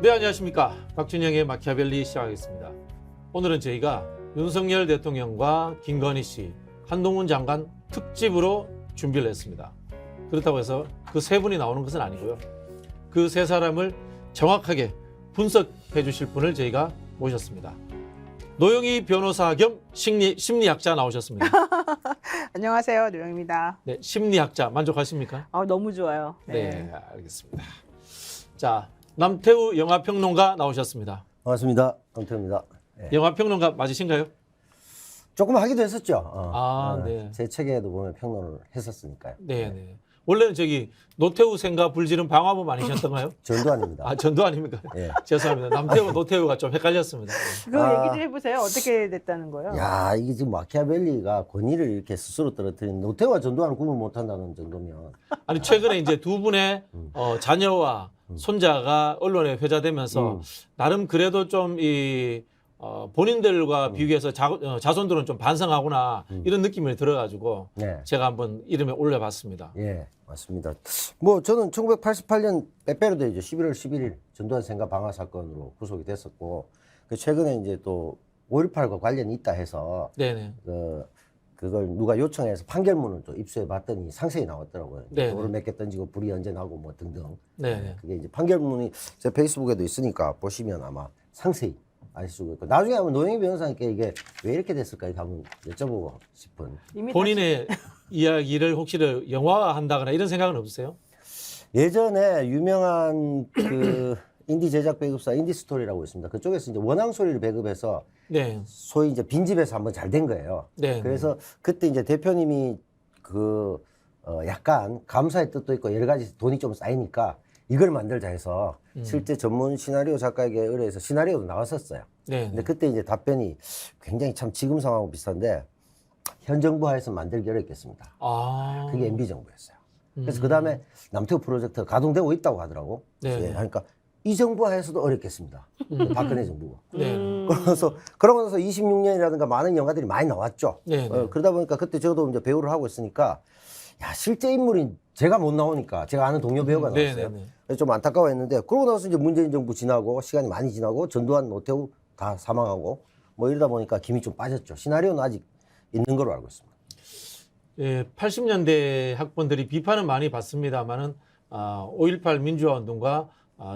네, 안녕하십니까. 박준영의 마키아벨리 시작하겠습니다. 오늘은 저희가 윤석열 대통령과 김건희 씨, 한동훈 장관 특집으로 준비를 했습니다. 그렇다고 해서 그 세 분이 나오는 것은 아니고요. 그 세 사람을 정확하게 분석해 주실 분을 저희가 모셨습니다. 노영희 변호사 겸 심리학자 나오셨습니다. 안녕하세요, 노영입니다. 네, 심리학자 만족하십니까? 너무 좋아요. 네, 알겠습니다. 자, 남태우 영화평론가 나오셨습니다. 반갑습니다. 남태우입니다. 네. 영화평론가 맞으신가요? 조금 하기도 했었죠. 네. 제 책에도 보면 평론을 했었으니까요. 네, 네. 원래는 저기 노태우 생가 불지른 방화범 아니셨던가요? 전두환입니다. 아, 전두 아닙니까? 예. 죄송합니다. 남태우, 노태우가 좀 헷갈렸습니다. 그거 얘기 좀 해보세요. 어떻게 됐다는 거예요? 야, 이게 지금 마키아벨리가 권위를 이렇게 스스로 떨어뜨린 노태우와 전두환을 구분 못한다는 정도면. 아니, 최근에 이제 두 분의 자녀와 손자가 언론에 회자되면서 나름 그래도 좀 본인들과 비교해서 자손들은 좀 반성하구나 이런 느낌이 들어가지고 네. 제가 한번 이름에 올려봤습니다. 예, 맞습니다. 뭐 저는 1988년 빼빼로 되죠. 11월 11일 전두환 생가 방화 사건으로 구속이 됐었고, 최근에 이제 또 5.18과 관련이 있다 해서 네네. 그걸 누가 요청해서 판결문을 또 입수해 봤더니 상세히 나왔더라고요. 네. 돌을 몇 개 던지고 불이 언제 나고 뭐 등등. 네네. 그게 이제 판결문이 제 페이스북에도 있으니까 보시면 아마 상세히 알 수 있고, 나중에 한번 노영희 변호사님께 이게 왜 이렇게 됐을까 이렇게 한번 여쭤보고 싶은. 이미 본인의 이야기를 혹시 영화화한다거나 이런 생각은 없으세요? 예전에 유명한 그 인디 제작 배급사 인디스토리라고 있습니다. 그쪽에서 이제 원앙 소리를 배급해서 네. 소위 이제 빈집에서 한번 잘 된 거예요. 네. 그래서 그때 이제 대표님이 약간 감사의 뜻도 있고 여러 가지 돈이 좀 쌓이니까 이걸 만들자 해서 실제 전문 시나리오 작가에게 의뢰해서 시나리오도 나왔었어요. 네. 근데 그때 이제 답변이 굉장히 참 지금 상황하고 비슷한데 현 정부 하에서 만들기 어렵겠습니다. 아. 그게 MB 정부였어요. 그래서 그 다음에 남태우 프로젝트가 가동되고 있다고 하더라고. 네. 예, 그러니까 이 정부 하에서도 어렵겠습니다. 박근혜 정부가. 네. 그러고 나서 26년이라든가 많은 영화들이 많이 나왔죠. 네. 그러다 보니까 그때 저도 이제 배우를 하고 있으니까 야, 실제 인물이 제가 못 나오니까 제가 아는 동료 배우가 네, 나왔어요. 네, 네. 그래서 좀 안타까워했는데 그러고 나서 이제 문재인 정부 지나고 시간이 많이 지나고 전두환, 노태우 다 사망하고 뭐 이러다 보니까 김이 좀 빠졌죠. 시나리오는 아직 있는 걸로 알고 있습니다. 예, 80년대 학번들이 비판은 많이 받습니다만은 5.18 민주화 운동과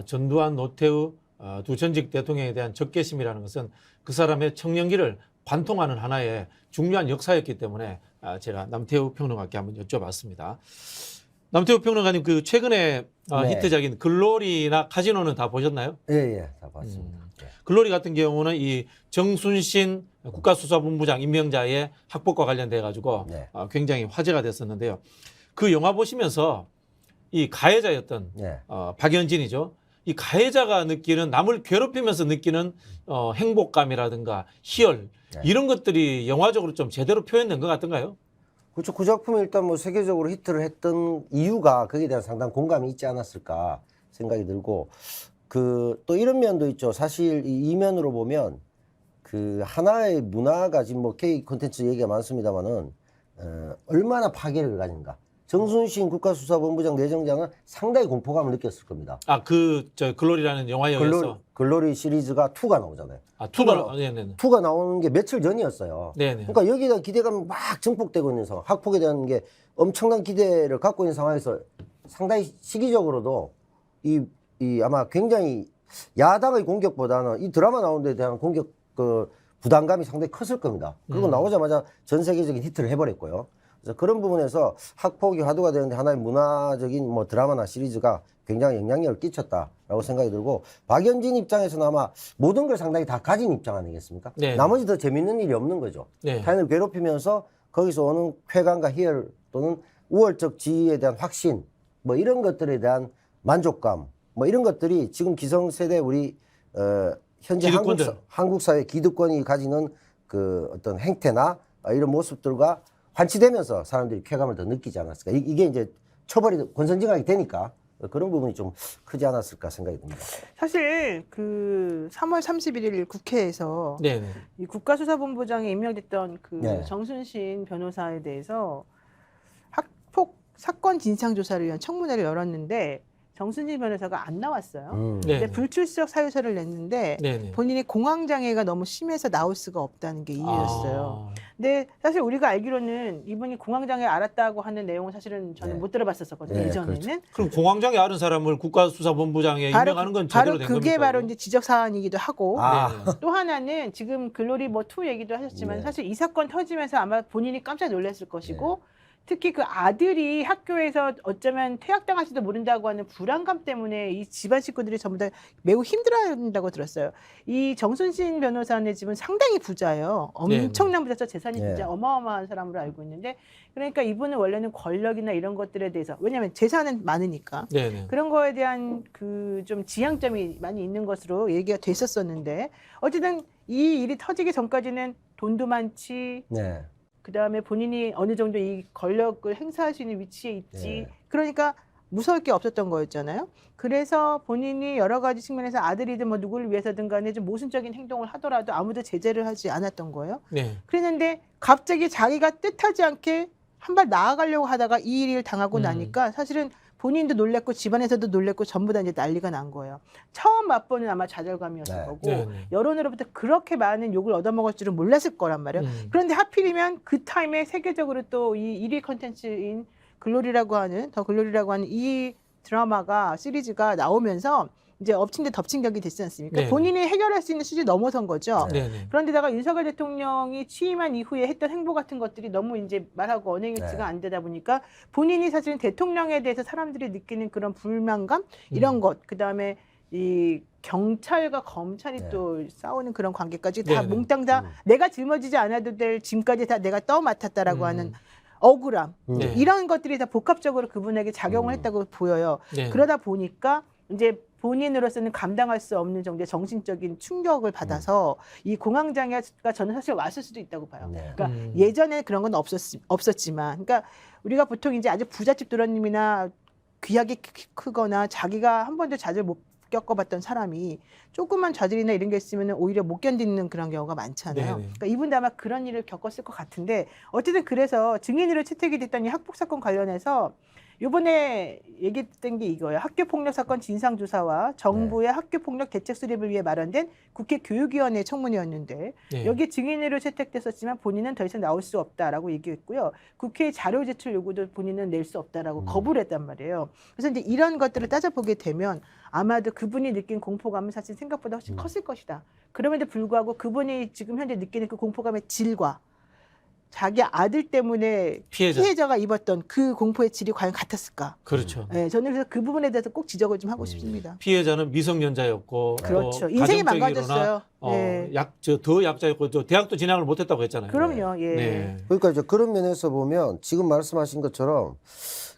전두환, 노태우 두 전직 대통령에 대한 적개심이라는 것은 그 사람의 청년기를 관통하는 하나의 중요한 역사였기 때문에 제가 남태우 평론가께 한번 여쭤봤습니다. 남태우 평론가님, 그 최근에 네. 히트작인 글로리나 카지노는 다 보셨나요? 예, 다 봤습니다. 예. 글로리 같은 경우는 이 정순신 국가수사본부장 임명자의 학폭과 관련돼 가지고 네. 굉장히 화제가 됐었는데요. 그 영화 보시면서 이 가해자였던 네. 박연진이죠. 이 가해자가 느끼는, 남을 괴롭히면서 느끼는 행복감이라든가 희열, 네. 이런 것들이 영화적으로 좀 제대로 표현된 것 같던가요? 그렇죠. 그 작품이 일단 뭐 세계적으로 히트를 했던 이유가 거기에 대한 상당한 공감이 있지 않았을까 생각이 들고, 또 이런 면도 있죠. 사실 이 이면으로 보면 그 하나의 문화가 지금 뭐 K 콘텐츠 얘기가 많습니다만은 얼마나 파괴력을 가진가. 정순신 국가수사본부장 내정장은 상당히 공포감을 느꼈을 겁니다. 글로리라는 영화에 의해서. 글로리 시리즈가 2가 나오잖아요. 2가, 네네. 2가 나오는 게 며칠 전이었어요. 네네. 그러니까 여기다 기대감이 막 증폭되고 있는 상황, 학폭에 대한 게 엄청난 기대를 갖고 있는 상황에서 상당히 시기적으로도 아마 굉장히 야당의 공격보다는 이 드라마 나오는 데 대한 공격 부담감이 상당히 컸을 겁니다. 그리고 나오자마자 전 세계적인 히트를 해버렸고요. 그래서 그런 부분에서 학폭이 화두가 되는데 하나의 문화적인 뭐 드라마나 시리즈가 굉장히 영향력을 끼쳤다라고 생각이 들고, 박연진 입장에서는 아마 모든 걸 상당히 다 가진 입장 아니겠습니까? 네. 나머지 더 재밌는 일이 없는 거죠. 네. 타인을 괴롭히면서 거기서 오는 쾌감과 희열 또는 우월적 지위에 대한 확신, 뭐 이런 것들에 대한 만족감, 뭐 이런 것들이 지금 기성세대 우리 현재 한국 사회 기득권이 가지는 그 어떤 행태나 이런 모습들과 환치되면서 사람들이 쾌감을 더 느끼지 않았을까. 이게 이제 처벌이 권선징악이 되니까 그런 부분이 좀 크지 않았을까 생각이 듭니다. 사실 그 3월 31일 국회에서 네네. 이 국가수사본부장에 임명됐던 그 네. 정순신 변호사에 대해서 학폭 사건 진상조사를 위한 청문회를 열었는데 정순진 변호사가 안 나왔어요. 네. 근데 불출석 사유서를 냈는데 네네. 본인이 공황장애가 너무 심해서 나올 수가 없다는 게 이유였어요. 아, 근데 사실 우리가 알기로는 이분이 공황장애 알았다고 하는 내용은 사실은 저는 네. 못 들어봤었거든요. 네, 예전에는. 그럼 공황장애 앓은 사람을 국가수사본부장에 바로 임명하는 건 바로 제대로 된 겁니까? 그게 바로 이거? 이제 지적 사안이기도 하고 아. 네네. 또 하나는 지금 글로리 뭐2 얘기도 하셨지만 네. 사실 이 사건 터지면서 아마 본인이 깜짝 놀랐을 것이고 특히 그 아들이 학교에서 어쩌면 퇴학당할지도 모른다고 하는 불안감 때문에 이 집안 식구들이 전부 다 매우 힘들어한다고 들었어요. 이 정순신 변호사의 집은 상당히 부자예요. 엄청난 부자죠. 재산이 네. 진짜 어마어마한 사람으로 알고 있는데 그러니까 이분은 원래는 권력이나 이런 것들에 대해서 왜냐하면 재산은 많으니까 네네. 그런 거에 대한 그 좀 지향점이 많이 있는 것으로 얘기가 됐었었는데 어쨌든 이 일이 터지기 전까지는 돈도 많지 네. 그다음에 본인이 어느 정도 이 권력을 행사할 수 있는 위치에 있지 네. 그러니까 무서울 게 없었던 거였잖아요. 그래서 본인이 여러 가지 측면에서 아들이든 뭐 누구를 위해서든 간에 좀 모순적인 행동을 하더라도 아무도 제재를 하지 않았던 거예요. 네. 그랬는데 갑자기 자기가 뜻하지 않게 한 발 나아가려고 하다가 이 일을 당하고 나니까 사실은 본인도 놀랬고 집안에서도 놀랬고 전부 다 이제 난리가 난 거예요. 처음 맛보는 아마 좌절감이었을 네. 거고 네, 네. 여론으로부터 그렇게 많은 욕을 얻어먹을 줄은 몰랐을 거란 말이에요. 그런데 하필이면 그 타임에 세계적으로 또 이 1위 컨텐츠인 글로리라고 하는 더 글로리라고 하는 이 드라마가 시리즈가 나오면서 이제 엎친 데 덮친 격이 됐지 않습니까? 네네. 본인이 해결할 수 있는 수준이 넘어선 거죠. 네네. 그런데다가 윤석열 대통령이 취임한 이후에 했던 행보 같은 것들이 너무 이제 말하고 언행일치가 네. 안 되다 보니까 본인이 사실은 대통령에 대해서 사람들이 느끼는 그런 불만감 이런 것 그다음에 이 경찰과 검찰이 네. 또 싸우는 그런 관계까지 다 네네. 몽땅 다 내가 짊어지지 않아도 될 짐까지 다 내가 떠맡았다라고 하는 억울함 네. 이런 것들이 다 복합적으로 그분에게 작용을 했다고 보여요. 네. 그러다 보니까 이제 본인으로서는 감당할 수 없는 정도의 정신적인 충격을 받아서 이 공황장애가 저는 사실 왔을 수도 있다고 봐요. 네. 그러니까 예전에 그런 건 없었지만, 그러니까 우리가 보통 이제 아주 부잣집 도련님이나 귀하게 크거나 자기가 한 번도 좌절 못 겪어봤던 사람이 조그만 좌절이나 이런 게 있으면 오히려 못 견디는 그런 경우가 많잖아요. 네네. 그러니까 이분도 아마 그런 일을 겪었을 것 같은데 어쨌든 그래서 증인으로 채택이 됐던 이 학폭 사건 관련해서 이번에 얘기했던 게 이거예요. 학교폭력 사건 진상조사와 정부의 학교폭력 대책 수립을 위해 마련된 국회 교육위원회 청문회였는데 네. 여기 증인으로 채택됐었지만 본인은 더 이상 나올 수 없다라고 얘기했고요. 국회 자료 제출 요구도 본인은 낼 수 없다라고 거부를 했단 말이에요. 그래서 이제 이런 것들을 따져보게 되면 아마도 그분이 느낀 공포감은 사실 생각보다 훨씬 컸을 것이다. 그럼에도 불구하고 그분이 지금 현재 느끼는 그 공포감의 질과 자기 아들 때문에 피해자가 입었던 그 공포의 질이 과연 같았을까? 그렇죠. 네, 저는 그래서 그 부분에 대해서 꼭 지적을 좀 하고 싶습니다. 피해자는 미성년자였고 그렇죠. 또 인생이 가정적이거나, 망가졌어요. 네. 더 약자였고 또 대학도 진학을 못했다고 했잖아요. 그럼요. 예. 네. 그러니까 이제 그런 면에서 보면 지금 말씀하신 것처럼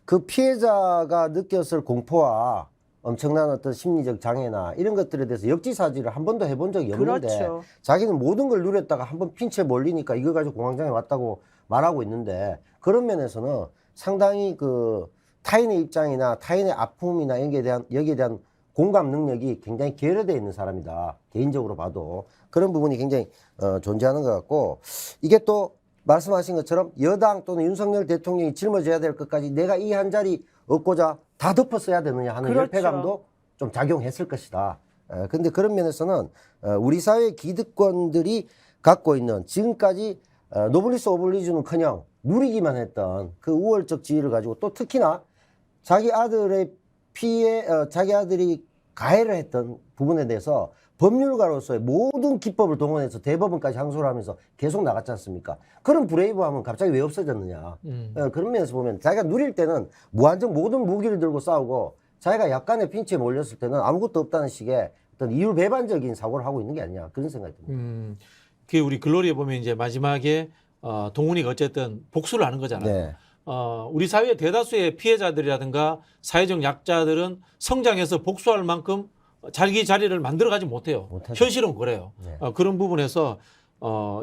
그 피해자가 느꼈을 공포와 엄청난 어떤 심리적 장애나 이런 것들에 대해서 역지사지를 한 번도 해본 적이 없는데 그렇죠. 자기는 모든 걸 누렸다가 한 번 핀치에 몰리니까 이걸 가지고 공황장애 왔다고 말하고 있는데 그런 면에서는 상당히 그 타인의 입장이나 타인의 아픔이나 여기에 대한 공감 능력이 굉장히 결여되어 있는 사람이다. 개인적으로 봐도 그런 부분이 굉장히 존재하는 것 같고 이게 또 말씀하신 것처럼 여당 또는 윤석열 대통령이 짊어져야 될 것까지 내가 이 한 자리 얻고자 다 덮었어야 되느냐 하는 그렇죠. 열패감도 좀 작용했을 것이다. 근데 그런 면에서는 우리 사회 기득권들이 갖고 있는 지금까지 노블리스 오블리주는커녕 누리기만 했던 그 우월적 지위를 가지고 또 특히나 자기 아들의 자기 아들이 가해를 했던 부분에 대해서 법률가로서의 모든 기법을 동원해서 대법원까지 항소를 하면서 계속 나갔지 않습니까? 그런 브레이브함은 갑자기 왜 없어졌느냐. 그런 면에서 보면 자기가 누릴 때는 무한정 모든 무기를 들고 싸우고 자기가 약간의 핀치에 몰렸을 때는 아무것도 없다는 식의 어떤 이율배반적인 사고를 하고 있는 게 아니냐 그런 생각이 듭니다. 그 우리 글로리에 보면 이제 마지막에 동훈이가 어쨌든 복수를 하는 거잖아요. 네. 우리 사회의 대다수의 피해자들이라든가 사회적 약자들은 성장해서 복수할 만큼 자기 자리를 만들어가지 못해요. 못하죠. 현실은 그래요. 네. 그런 부분에서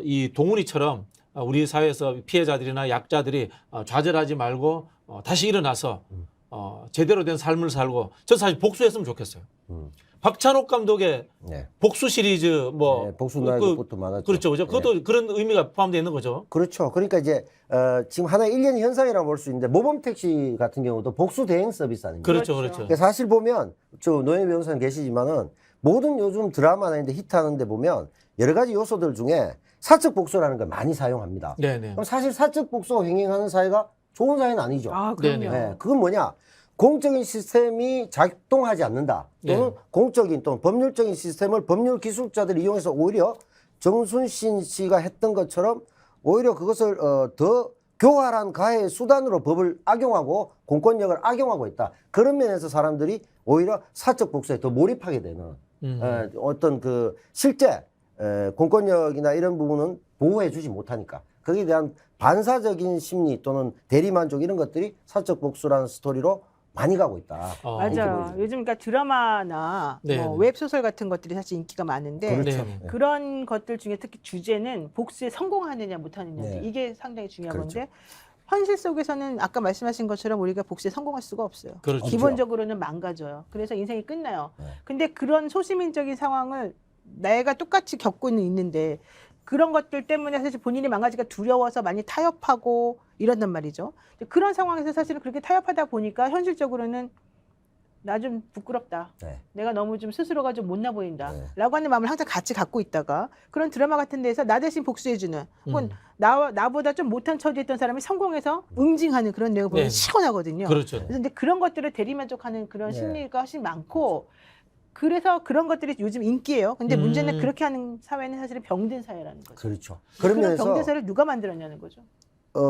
이 동훈이처럼 우리 사회에서 피해자들이나 약자들이 좌절하지 말고 다시 일어나서 제대로 된 삶을 살고 저 사실 복수했으면 좋겠어요. 박찬욱 감독의 네. 복수 시리즈 뭐 네, 복수 나이것부터 많았죠. 그렇죠, 그죠? 그것도 그런 의미가 포함되어 있는 거죠. 그렇죠. 그러니까 이제 지금 하나의 일련의 현상이라고 볼 수 있는데 모범 택시 같은 경우도 복수 대행 서비스 아닙니까? 그렇죠, 그렇죠. 그렇죠. 그러니까 사실 보면 저 노영희 변호사님 계시지만은 모든 요즘 드라마나 이런 데 히트하는데 보면 여러 가지 요소들 중에 사적 복수라는 걸 많이 사용합니다. 네네. 그럼 사실 사적 복수가 횡행하는 사회가 좋은 사회는 아니죠. 아, 그럼요. 네네. 네, 그건 뭐냐? 공적인 시스템이 작동하지 않는다. 또는 네. 공적인 또는 법률적인 시스템을 법률 기술자들이 이용해서 오히려 정순신 씨가 했던 것처럼 오히려 그것을 더 교활한 가해의 수단으로 법을 악용하고 공권력을 악용하고 있다. 그런 면에서 사람들이 오히려 사적 복수에 더 몰입하게 되는 어떤 그 실제 공권력이나 이런 부분은 보호해 주지 못하니까 거기에 대한 반사적인 심리 또는 대리만족 이런 것들이 사적 복수라는 스토리로 많이 가고 있다. 이렇게 맞아요. 보여집니다. 요즘 그러니까 드라마나 네. 뭐 웹소설 같은 것들이 사실 인기가 많은데 그렇죠. 네. 그런 것들 중에 특히 주제는 복수에 성공하느냐 못하느냐 네. 이게 상당히 중요한 그렇죠. 건데 현실 속에서는 아까 말씀하신 것처럼 우리가 복수에 성공할 수가 없어요. 그렇죠. 기본적으로는 망가져요. 그래서 인생이 끝나요. 네. 근데 그런 소시민적인 상황을 내가 똑같이 겪고는 있는데 그런 것들 때문에 사실 본인이 망가지기가 두려워서 많이 타협하고 이런단 말이죠. 그런 상황에서 사실은 그렇게 타협하다 보니까 현실적으로는 나 좀 부끄럽다. 네. 내가 너무 좀 스스로가 좀 못나 보인다. 네. 라고 하는 마음을 항상 같이 갖고 있다가 그런 드라마 같은 데서 나 대신 복수해주는 혹은 음. 나보다 좀 못한 처지에 있던 사람이 성공해서 응징하는 그런 내용을 보면 네. 시원하거든요. 그렇죠. 그래서 근데 그런 것들을 대리만족하는 그런 네. 심리가 훨씬 많고 그래서 그런 것들이 요즘 인기예요. 근데 문제는 음. 그렇게 하는 사회는 사실은 병든 사회라는 거죠. 그렇죠. 그런 그런 면에서 병든 사회를 누가 만들었냐는 거죠.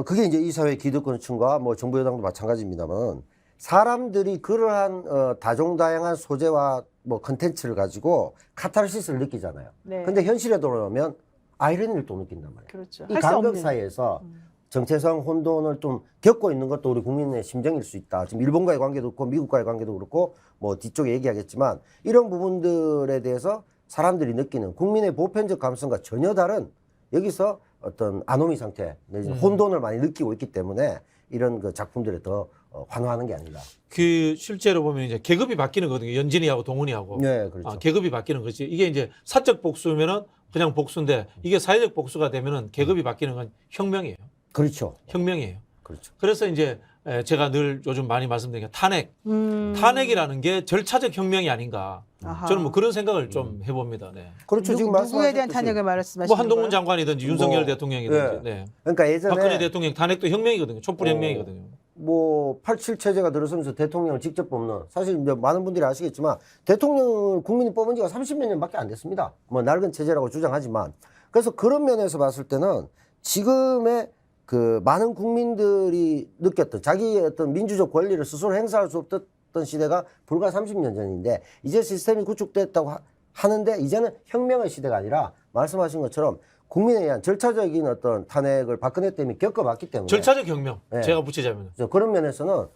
그게 이제 이 사회 기득권층과 뭐 정부 여당도 마찬가지입니다만 사람들이 그러한 다종다양한 소재와 뭐 컨텐츠를 가지고 카타르시스를 느끼잖아요. 네. 근데 현실에 돌아오면 아이러니를 또 느낀단 말이에요. 그렇죠. 이 할 수 간극 없는. 사이에서 정체성 혼돈을 좀 겪고 있는 것도 우리 국민의 심정일 수 있다. 지금 일본과의 관계도 그렇고 미국과의 관계도 그렇고 뭐 뒤쪽에 얘기하겠지만 이런 부분들에 대해서 사람들이 느끼는 국민의 보편적 감성과 전혀 다른 여기서 어떤 아노미 상태, 내지는 혼돈을 많이 느끼고 있기 때문에 이런 그 작품들에 더 환호하는 게 아닌가. 그 실제로 보면 이제 계급이 바뀌는 거거든요. 연진이하고 동훈이하고. 네, 그렇죠. 계급이 바뀌는 거지. 이게 이제 사적 복수면은 그냥 복수인데 이게 사회적 복수가 되면은 계급이 바뀌는 건 혁명이에요. 그렇죠. 혁명이에요. 그렇죠. 그래서 이제 제가 늘 요즘 많이 말씀드린 게 탄핵이라는 게 절차적 혁명이 아닌가. 아하. 저는 뭐 그런 생각을 좀 해봅니다. 네. 그렇죠. 지금 누구에 대한 말씀하셨듯이 탄핵을 말씀하시는 뭐 한동훈 거예요? 장관이든지 윤석열 뭐, 대통령이든지. 네. 그러니까 예전에 박근혜 대통령 탄핵도 혁명이거든요. 촛불 혁명이거든요. 뭐 87 체제가 들어서면서 대통령을 직접 뽑는 사실 이제 많은 분들이 아시겠지만 대통령을 국민이 뽑은 지가 30몇 년밖에 안 됐습니다. 뭐 낡은 체제라고 주장하지만 그래서 그런 면에서 봤을 때는 지금의 그 많은 국민들이 느꼈던 자기의 어떤 민주적 권리를 스스로 행사할 수 없었던 시대가 불과 30년 전인데 이제 시스템이 구축됐다고 하는데 이제는 혁명의 시대가 아니라 말씀하신 것처럼 국민에 의한 절차적인 어떤 탄핵을 박근혜 때문에 겪어봤기 때문에 절차적 혁명. 네. 제가 붙이자면. 그래서 그런 면에서는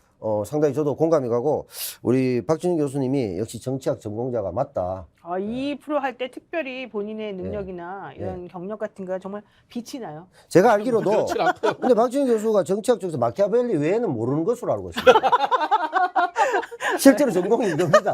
상당히 저도 공감이 가고 우리 박준희 교수님이 역시 정치학 전공자가 맞다. 이 프로 할 때 특별히 본인의 능력이나 이런 경력 같은 거 정말 빛이 나요. 제가 알기로도 그렇지 않고요. 근데 박준희 교수가 정치학 쪽에서 마키아벨리 외에는 모르는 것으로 알고 있습니다. 실제로 전공이 이겁니다.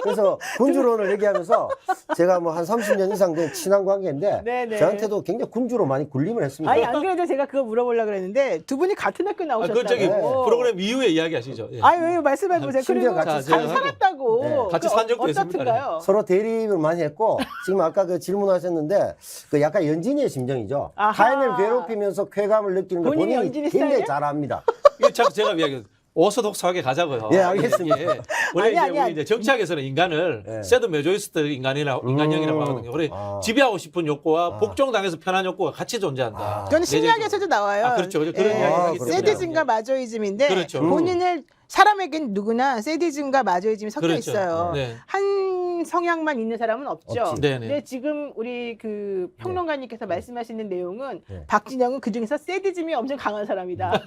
그래서 군주론을 얘기하면서 제가 뭐 한 30년 이상 된 친한 관계인데 네네. 저한테도 굉장히 군주로 많이 굴림을 했습니다. 아니 안 그래도 제가 그거 물어보려고 그랬는데 두 분이 같은 학교 나오셨다고. 그 저기 프로그램 이후에 이야기하시죠. 예. 아니 왜 말씀해 보세요. 심지어 그리고 같이 잘 살고. 살았다고. 네. 같이 산 적도 어떻든가요? 서로 대립을 많이 했고 지금 아까 그 질문하셨는데 그 약간 연진이의 심정이죠. 아하. 타인을 괴롭히면서 쾌감을 느끼는 걸 본인이 본인이 연진이 굉장히 스타일이에요? 잘 압니다. 이게 참 제가 이야기 오소독소하게 가자고요. 예, 알겠습니다. 예. 원래 아니, 이제 아니. 우리 이제 정치학에서는 인간을 예. 세드 메조이스트 인간형이라고 하거든요. 우리 아. 지배하고 싶은 욕구와 복종당해서 편한 욕구가 같이 존재한다. 아. 그건 심리학에서도 나와요. 아, 그렇죠. 그런 이야기 하기 때문에. 세디즘과 마조이즘인데 그렇죠. 본인을 사람에겐 누구나 세디즘과 마조이즘이 섞여 그렇죠. 있어요. 네. 한 성향만 있는 사람은 없죠. 없지. 네네. 근데 지금 우리 그 평론가님께서 말씀하시는 내용은 네. 박진영은 그 중에서 세디즘이 엄청 강한 사람이다.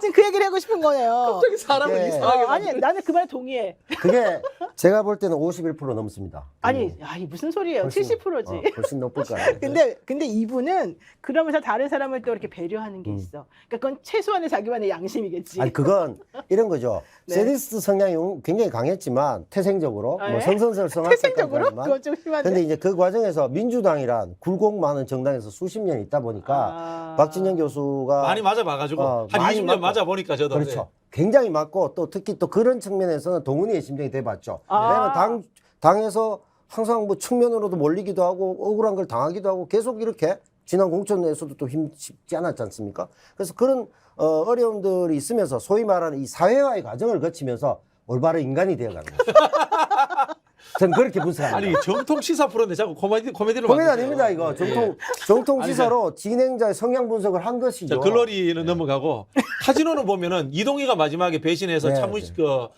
지금 그 얘기를 하고 싶은 거네요. 갑자기 사람을 예. 이상하게 아니 나는 그 말에 동의해. 그게 제가 볼 때는 51% 넘습니다. 아니, 이 무슨 소리예요? 훨씬, 70%지. 훨씬 높을 거예요. 근데 이분은 그러면서 다른 사람을 또 이렇게 배려하는 게 있어. 그러니까 그건 최소한의 자기만의 양심이겠지. 아니 그건 이런 거죠. 네. 세디스트 성향이 굉장히 강했지만 태생적으로 아, 뭐 예? 성선설성할 태생적으로? 그건 좀 심한데. 근데 이제 그 과정에서 민주당이란 굴곡 많은 정당에서 수십 년 있다 보니까 박진영 교수가 많이 맞아봐가지고 한 많이 20년 맞고. 맞아보니까 저도 그렇죠. 굉장히 맞고 또 특히 또 그런 측면에서는 동훈이의 심정이 돼봤죠. 아. 왜냐하면 당에서 항상 뭐 측면으로도 몰리기도 하고 억울한 걸 당하기도 하고 계속 이렇게 지난 공천에서도 또 힘쉽지 않았지 않습니까? 그래서 그런 어려움들이 있으면서 소위 말하는 이 사회화의 과정을 거치면서 올바른 인간이 되어가는 거죠. 저는 그렇게 분석합니다. 아니 정통 시사 프로인데 자꾸 코미디로 고민 만드세요. 아닙니다 이거 예. 정통 아니, 시사로 진행자의 성향 분석을 한 것이죠. 자, 글로리는 넘어가고 카지노는 보면은 이동희가 마지막에 배신해서 네, 참무 네.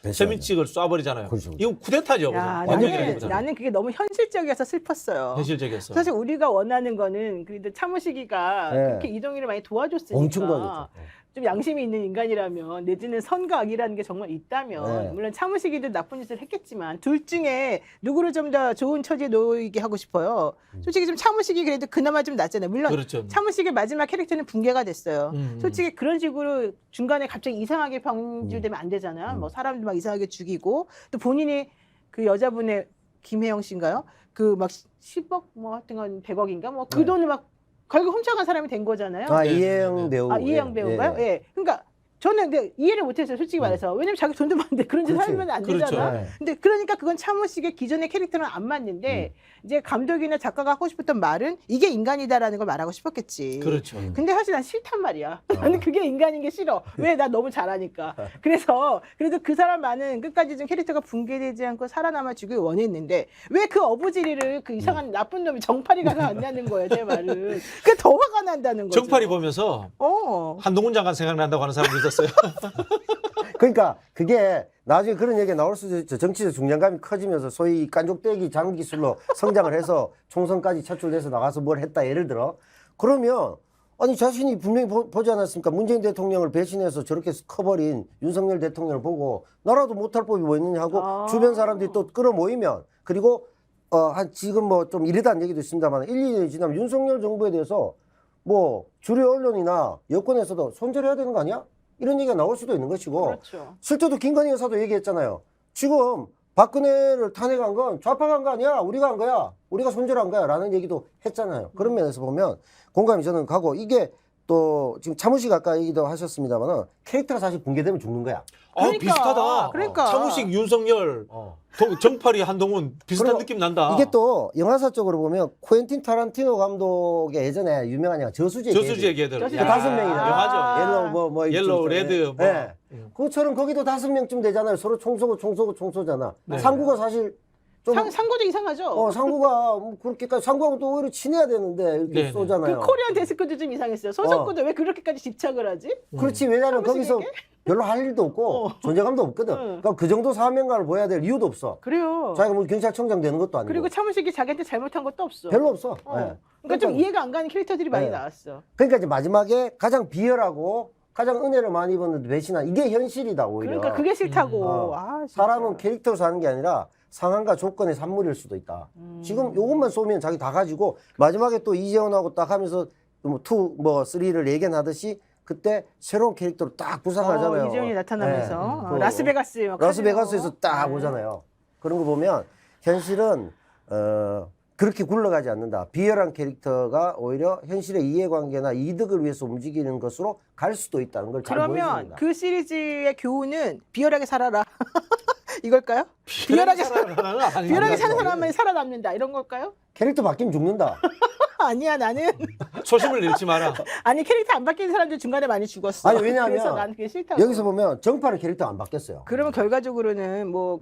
그 최민칙을 쏴버리잖아요. 그렇죠. 이건 쿠데타죠. 야, 완전히 나는 그게 너무 현실적이어서 슬펐어요. 현실적이었어. 사실 우리가 원하는 거는 그래도 차무식이가 네. 그렇게 이동희를 많이 도와줬으니까 엄청 도와줬죠. 좀 양심이 있는 인간이라면 내지는 선과 악이라는 게 정말 있다면 네. 물론 차무식이도 나쁜 짓을 했겠지만 둘 중에 누구를 좀 더 좋은 처지에 놓이게 하고 싶어요. 솔직히 좀 차무식이 그래도 그나마 좀 낫잖아요. 물론 그렇죠. 차무식의 마지막 캐릭터는 붕괴가 됐어요. 음. 솔직히 그런 식으로 중간에 갑자기 이상하게 방출되면 안 되잖아요. 뭐 사람도 막 이상하게 죽이고 또 본인이 그 여자분의 김혜영 씨인가요? 그 막 10억 뭐 하여튼간 100억인가 뭐 그 네. 돈을 막 결국 훔쳐간 사람이 된 거잖아요. 아 네, 이혜영 네, 네. 배우. 이혜영 배우인가요? 예. 그러니까 저는 근데 이해를 못했어요. 솔직히 말해서. 왜냐면 자기 돈도 많은데 그런 짓 그렇지. 하면 안 그렇죠. 되잖아. 네. 근데 그러니까 그건 차무식의 기존의 캐릭터랑 안 맞는데 이제 감독이나 작가가 하고 싶었던 말은 이게 인간이다라는 걸 말하고 싶었겠지. 그렇죠. 근데 사실 난 싫단 말이야. 나는 그게 인간인 게 싫어. 왜? 나 너무 잘하니까. 그래서 그래도 그 사람만은 끝까지 좀 캐릭터가 붕괴되지 않고 살아남아 주길 원했는데 왜 그 어부지리를 그 이상한 나쁜 놈이 정파리가 안 나는 거예요. 제 말은. 그게 더 화가 난다는 거죠. 정파리 보면서 한동훈 장관 생각난다고 하는 사람도 있었어요. 그러니까 그게 나중에 그런 얘기가 나올 수도 있죠. 정치적 중량감이 커지면서 소위 깐족대기 장기술로 성장을 해서 총선까지 차출돼서 나가서 뭘 했다 예를 들어. 그러면 아니 자신이 분명히 보지 않았습니까? 문재인 대통령을 배신해서 저렇게 커버린 윤석열 대통령을 보고 나라도 못할 법이 뭐 있느냐 하고 주변 사람들이 또 끌어모이면 그리고 한 지금 뭐 좀 이르다는 얘기도 있습니다만 1, 2년이 지나면 윤석열 정부에 대해서 뭐 주류 언론이나 여권에서도 손절해야 되는 거 아니야? 이런 얘기가 나올 수도 있는 것이고 그렇죠. 실제로 김건희 여사도 얘기했잖아요. 지금 박근혜를 탄핵한 건 좌파가 한 거 아니야. 우리가 한 거야. 우리가 손절한 거야. 라는 얘기도 했잖아요. 그런 면에서 보면 공감이 저는 가고 이게 또 지금 차무식 아까 얘기도 하셨습니다만 캐릭터가 사실 붕괴되면 죽는 거야. 그러니까, 비슷하다. 그러니까. 차무식, 윤석열, 정파리, 한동훈 비슷한 그리고 느낌 난다. 이게 또 영화사적으로 보면 코엔틴 타란티노 감독의 예전에 유명한 영화 저수지의 저수지의 개들. 저수지의 그 5명이나 영화죠. 옐로우 옐로우, 레드, 뭐. 네. 그것처럼 거기도 5명쯤 되잖아요. 서로 총소잖아. 네. 상구가 사실 좀 상고도 이상하죠. 상구가 뭐 그렇게까지 상구하고 또 오히려 친해야 되는데 이렇게 네네. 쏘잖아요. 그 코리안 데스크도 좀 이상했어요. 소속구도 왜 그렇게까지 집착을 하지? 그렇지. 왜냐하면 거기서 차무식에게? 별로 할 일도 없고 존재감도 없거든. 그러니까 그 정도 사명감을 보여야 될 이유도 없어. 그래요. 자기가 뭐 경찰청장 되는 것도 아니고. 그리고 차무식이 자기한테 잘못한 것도 없어. 별로 없어. 그러니까 네. 좀 이해가 안 가는 캐릭터들이 많이 네. 나왔어. 그러니까 이제 마지막에 가장 비열하고 가장 은혜를 많이 입었는데 배신한 이게 현실이다 오히려. 그러니까 그게 싫다고. 진짜. 사람은 캐릭터로 사는 게 아니라 상황과 조건의 산물일 수도 있다. 지금 요것만 쏘면 자기 다 가지고 마지막에 또 이재원하고 딱 하면서 뭐 2, 뭐 3를 예견하듯이 그때 새로운 캐릭터로 딱 부상하잖아요. 이재훈이 나타나면서 네. 라스베가스 라스베가스에서 딱 네. 오잖아요. 그런 거 보면 현실은 그렇게 굴러가지 않는다. 비열한 캐릭터가 오히려 현실의 이해관계나 이득을 위해서 움직이는 것으로 갈 수도 있다는 걸 잘 그러면 보여줍니다. 그 시리즈의 교훈은 비열하게 살아라. 이걸까요? 비열하게 비열하게 사는 사람만이 살아남는다. 이런 걸까요? 캐릭터 바뀌면 죽는다. 아니야 나는 초심을 잃지 마라. 아니 캐릭터 안 바뀌는 사람들 중간에 많이 죽었어. 아니, 왜냐하면 그래서 나는 그게 싫다고. 여기서 보면 정파는 캐릭터 안 바뀌었어요. 그러면 결과적으로는 뭐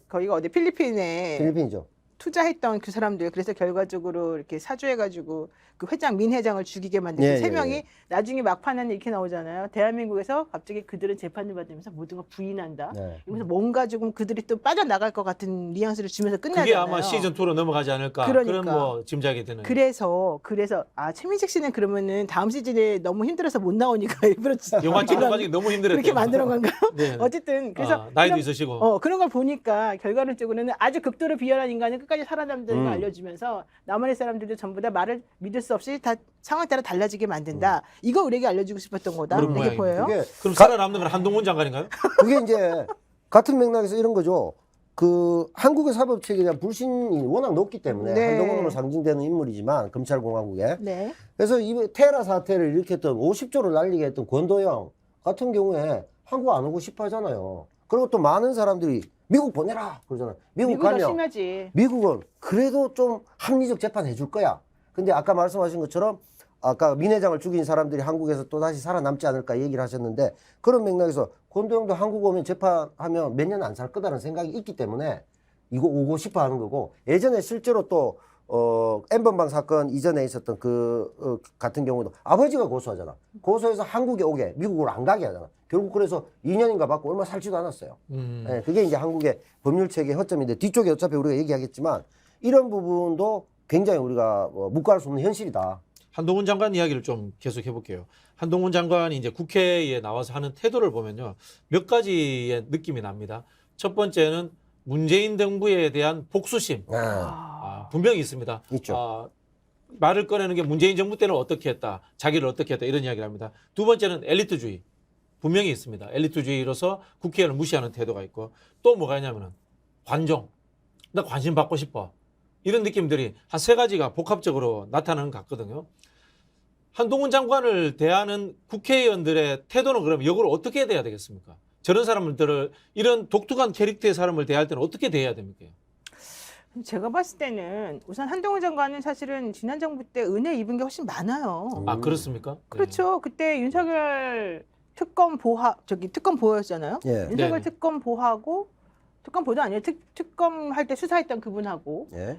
거기가 어디 필리핀에 필리핀이죠. 투자했던 그 사람들 그래서 결과적으로 이렇게 사주해가지고 그 회장 민 회장을 죽이게 만든 예, 그 세 예, 명이 예. 나중에 막판에는 이렇게 나오잖아요. 대한민국에서 갑자기 그들은 재판을 받으면서 모든 걸 부인한다. 네. 이러면서 뭔가 조금 그들이 또 빠져나갈 것 같은 뉘앙스를 주면서 그게 끝나잖아요. 아마 시즌 2로 넘어가지 않을까 그러니까. 그런 뭐 짐작이 드는. 그래서 아 최민식 씨는 그러면은 다음 시즌에 너무 힘들어서 못 나오니까 일부러 영화 찍어가지고 너무 힘들었대요. 그렇게 만드는 건가요? 네. 어쨌든 그래서 나이도 그런- 있으시고. 그런 걸 보니까 결과론적으로는 아주 극도로 비열한 인간은 끝까지 살아남는 걸 음. 알려주면서 나머지 사람들도 전부 다 말을 믿을 수 없이 다 상황에 따라 달라지게 만든다. 이거 우리에게 알려주고 싶었던 거다. 그런 이게 모양입니다. 보여요? 그게 그럼 살아남는 건 한동훈 장관인가요? 그게 이제 같은 맥락에서 이런 거죠. 그 한국의 사법 체계에 대한 불신이 워낙 높기 때문에 네. 한동훈으로 상징되는 인물이지만 검찰공화국에 네. 그래서 이 테라 사태를 일으켰던 50조를 날리게 했던 권도영 같은 경우에 한국 안 오고 싶어 하잖아요. 그리고 또 많은 사람들이 미국 보내라 그러잖아요. 미국 미국은 더 가면 심하지. 미국은 그래도 좀 합리적 재판 해줄 거야. 근데 아까 말씀하신 것처럼 아까 민 회장을 죽인 사람들이 한국에서 또 다시 살아남지 않을까 얘기를 하셨는데 그런 맥락에서 권도영도 한국 오면 재판하면 몇 년 안 살 거다라는 생각이 있기 때문에 이거 오고 싶어 하는 거고 예전에 실제로 또 엠번방 사건 이전에 있었던 같은 경우도 아버지가 고소하잖아. 고소해서 한국에 오게 미국으로 안 가게 하잖아. 결국 그래서 2년인가 받고 얼마 살지도 않았어요. 예, 그게 이제 한국의 법률 체계의 허점인데 뒤쪽에 어차피 우리가 얘기하겠지만 이런 부분도 굉장히 우리가 묵과할 수 없는 현실이다. 한동훈 장관 이야기를 좀 계속 해볼게요. 한동훈 장관이 이제 국회에 나와서 하는 태도를 보면요. 몇 가지의 느낌이 납니다. 첫 번째는 문재인 정부에 대한 복수심. 분명히 있습니다. 있죠. 말을 꺼내는 게 문재인 정부 때는 어떻게 했다. 자기를 어떻게 했다. 이런 이야기를 합니다. 두 번째는 엘리트주의. 분명히 있습니다. 엘리트주의로서 국회의원을 무시하는 태도가 있고 또 뭐가 있냐면은 관종. 나 관심 받고 싶어. 이런 느낌들이 한 세 가지가 복합적으로 나타나는 것 같거든요. 한동훈 장관을 대하는 국회의원들의 태도는 그럼 역으로 어떻게 돼야 되겠습니까? 저런 사람들을 이런 독특한 캐릭터의 사람을 대할 때는 어떻게 대해야 됩니까? 제가 봤을 때는 우선 한동훈 장관은 사실은 지난 정부 때 은혜 입은 게 훨씬 많아요. 아 그렇습니까? 그렇죠. 그때 윤석열 특검 보였잖아요. 예. 윤석열 네네. 특검 보하고 특검 보도 아니에요. 특검 할 때 수사했던 그분하고 예.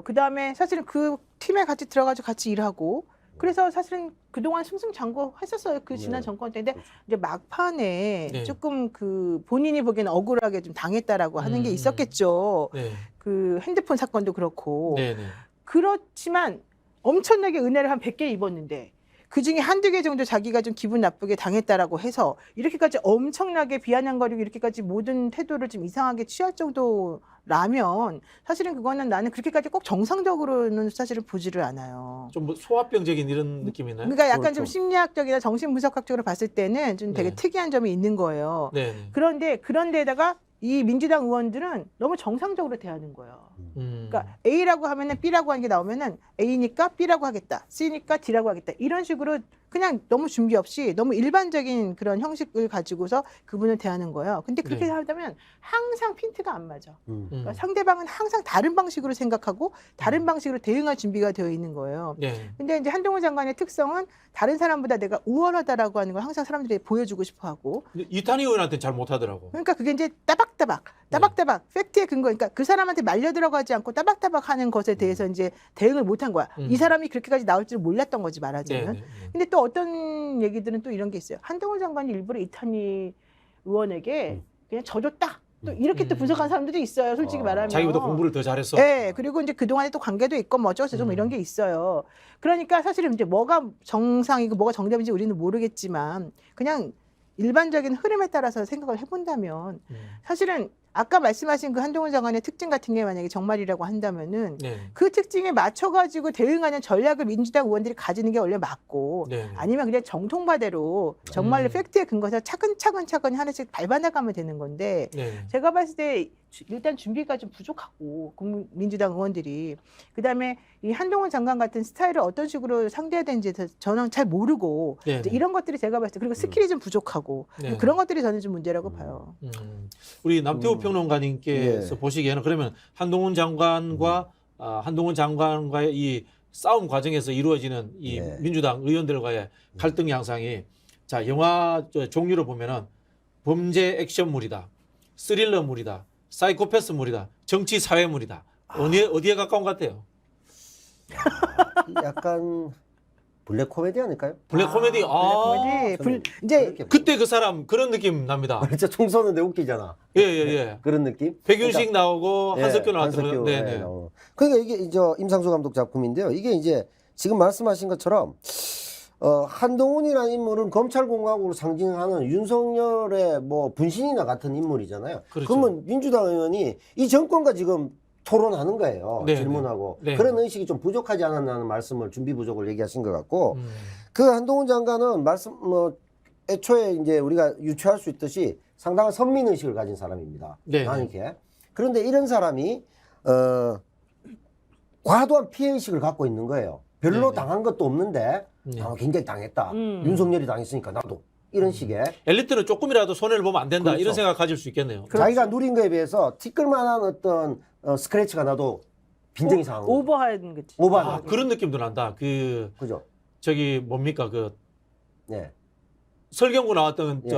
그다음에 사실은 그 팀에 같이 들어가지고 같이 일하고 그래서 사실은 그동안 승승장구했었어요. 그 지난 네. 정권 때인데 이제 막판에 네. 조금 그 본인이 보기에는 억울하게 좀 당했다라고 하는 게 음. 있었겠죠. 네. 그 핸드폰 사건도 그렇고 네. 네. 그렇지만 엄청나게 은혜를 한 100개 입었는데 그중에 한두 개 정도 자기가 좀 기분 나쁘게 당했다라고 해서 이렇게까지 엄청나게 비아냥거리고 이렇게까지 모든 태도를 좀 이상하게 취할 정도라면 사실은 그거는 나는 그렇게까지 꼭 정상적으로는 사실은 보지를 않아요. 좀뭐 소화병적인 이런 느낌이 있나요? 그러니까 약간 그렇죠. 좀 심리학적이나 정신분석학적으로 봤을 때는 좀 되게 네. 특이한 점이 있는 거예요. 네. 네. 그런데다가 이 민주당 의원들은 너무 정상적으로 대하는 거예요. 그러니까 A라고 하면은 B라고 하는 게 나오면은 A니까 B라고 하겠다, C니까 D라고 하겠다 이런 식으로 그냥 너무 준비 없이 너무 일반적인 그런 형식을 가지고서 그분을 대하는 거예요. 근데 그렇게 네. 하다면 항상 핀트가 안 맞아. 음. 그러니까 상대방은 항상 다른 방식으로 생각하고 다른 방식으로 대응할 준비가 되어 있는 거예요. 네. 근데 이제 한동훈 장관의 특성은 다른 사람보다 내가 우월하다라고 하는 걸 항상 사람들이 보여주고 싶어 하고 근데 이탄희 의원한테는 잘 못하더라고. 그러니까 그게 이제 따박따박 팩트에 근거 그러니까 그 사람한테 말려 들어가지 않고 따박따박 하는 것에 대해서 이제 대응을 못한 거야. 이 사람이 그렇게까지 나올 줄 몰랐던 거지 네. 말하자면. 네. 근데 또 어떤 얘기들은 또 이런 게 있어요. 한동훈 장관이 일부러 이탄희 의원에게 그냥 져줬다. 또 이렇게 또 분석한 사람들도 있어요. 솔직히 말하면. 자기보다 공부를 더 잘했어. 네, 그리고 이제 그동안에 또 관계도 있고 뭐 어쩌고저쩌고 이런 게 있어요. 그러니까 사실은 이제 뭐가 정상이고 뭐가 정답인지 우리는 모르겠지만 그냥 일반적인 흐름에 따라서 생각을 해본다면 사실은 아까 말씀하신 그 한동훈 장관의 특징 같은 게 만약에 정말이라고 한다면은 네. 그 특징에 맞춰가지고 대응하는 전략을 민주당 의원들이 가지는 게 원래 맞고 네. 아니면 그냥 정통바대로 정말로 팩트에 근거해서 차근차근 하나씩 밟아나가면 되는 건데 네. 제가 봤을 때 일단 준비가 좀 부족하고 민주당 의원들이 그다음에 이 한동훈 장관 같은 스타일을 어떤 식으로 상대해야 되는지 저는 잘 모르고 네. 이제 이런 것들이 제가 봤을 때 그리고 스킬이 좀 부족하고 네. 그런 것들이 저는 좀 문제라고 봐요. 우리 남태우 평론가님께서 예. 보시기에는 그러면 한동훈 장관과의 이 싸움 과정에서 이루어지는 이 예. 민주당 의원들과의 갈등 양상이 자 영화 종류를 보면은 범죄 액션물이다, 스릴러물이다, 사이코패스물이다, 정치 사회물이다 어디에 가까운 것 같아요? 약간 블랙 코미디 아닐까요? 블랙 코미디. 블랙 코미디. 저는 이제 그렇게 그때 그 사람 그런 느낌 납니다. 진짜 총 쏘는데 웃기잖아. 예. 그런 느낌? 백윤식 나오고 한석규 나왔던 거. 한석규, 네네. 나오고. 그러니까 이게 이제 임상수 감독 작품인데요. 이게 이제 지금 말씀하신 것처럼 한동훈이라는 인물은 검찰공화국으로 상징하는 윤석열의 뭐 분신이나 같은 인물이잖아요. 그렇죠. 그러면 민주당 의원이 이 정권과 지금 토론하는 거예요. 네네. 질문하고. 네. 그런 의식이 좀 부족하지 않았나는 말씀을 준비 부족을 얘기하신 것 같고 음. 그 한동훈 장관은 애초에 이제 우리가 유추할 수 있듯이 상당한 선민 의식을 가진 사람입니다. 네. 나는 이렇게. 그런데 이런 사람이 과도한 피해 의식을 갖고 있는 거예요. 별로 네. 당한 것도 없는데 네. 굉장히 당했다. 윤석열이 당했으니까 나도 이런 식의 엘리트는 조금이라도 손해를 보면 안 된다. 그렇죠. 이런 생각 가질 수 있겠네요. 자기가 누린 거에 비해서 티끌만한 어떤 스크래치가 나도 빈정이 상한 거죠. 오버한 거지. 오버한 아, 거죠. 그런 느낌도 난다. 그죠? 저기 뭡니까 네. 설경구 나왔던 예.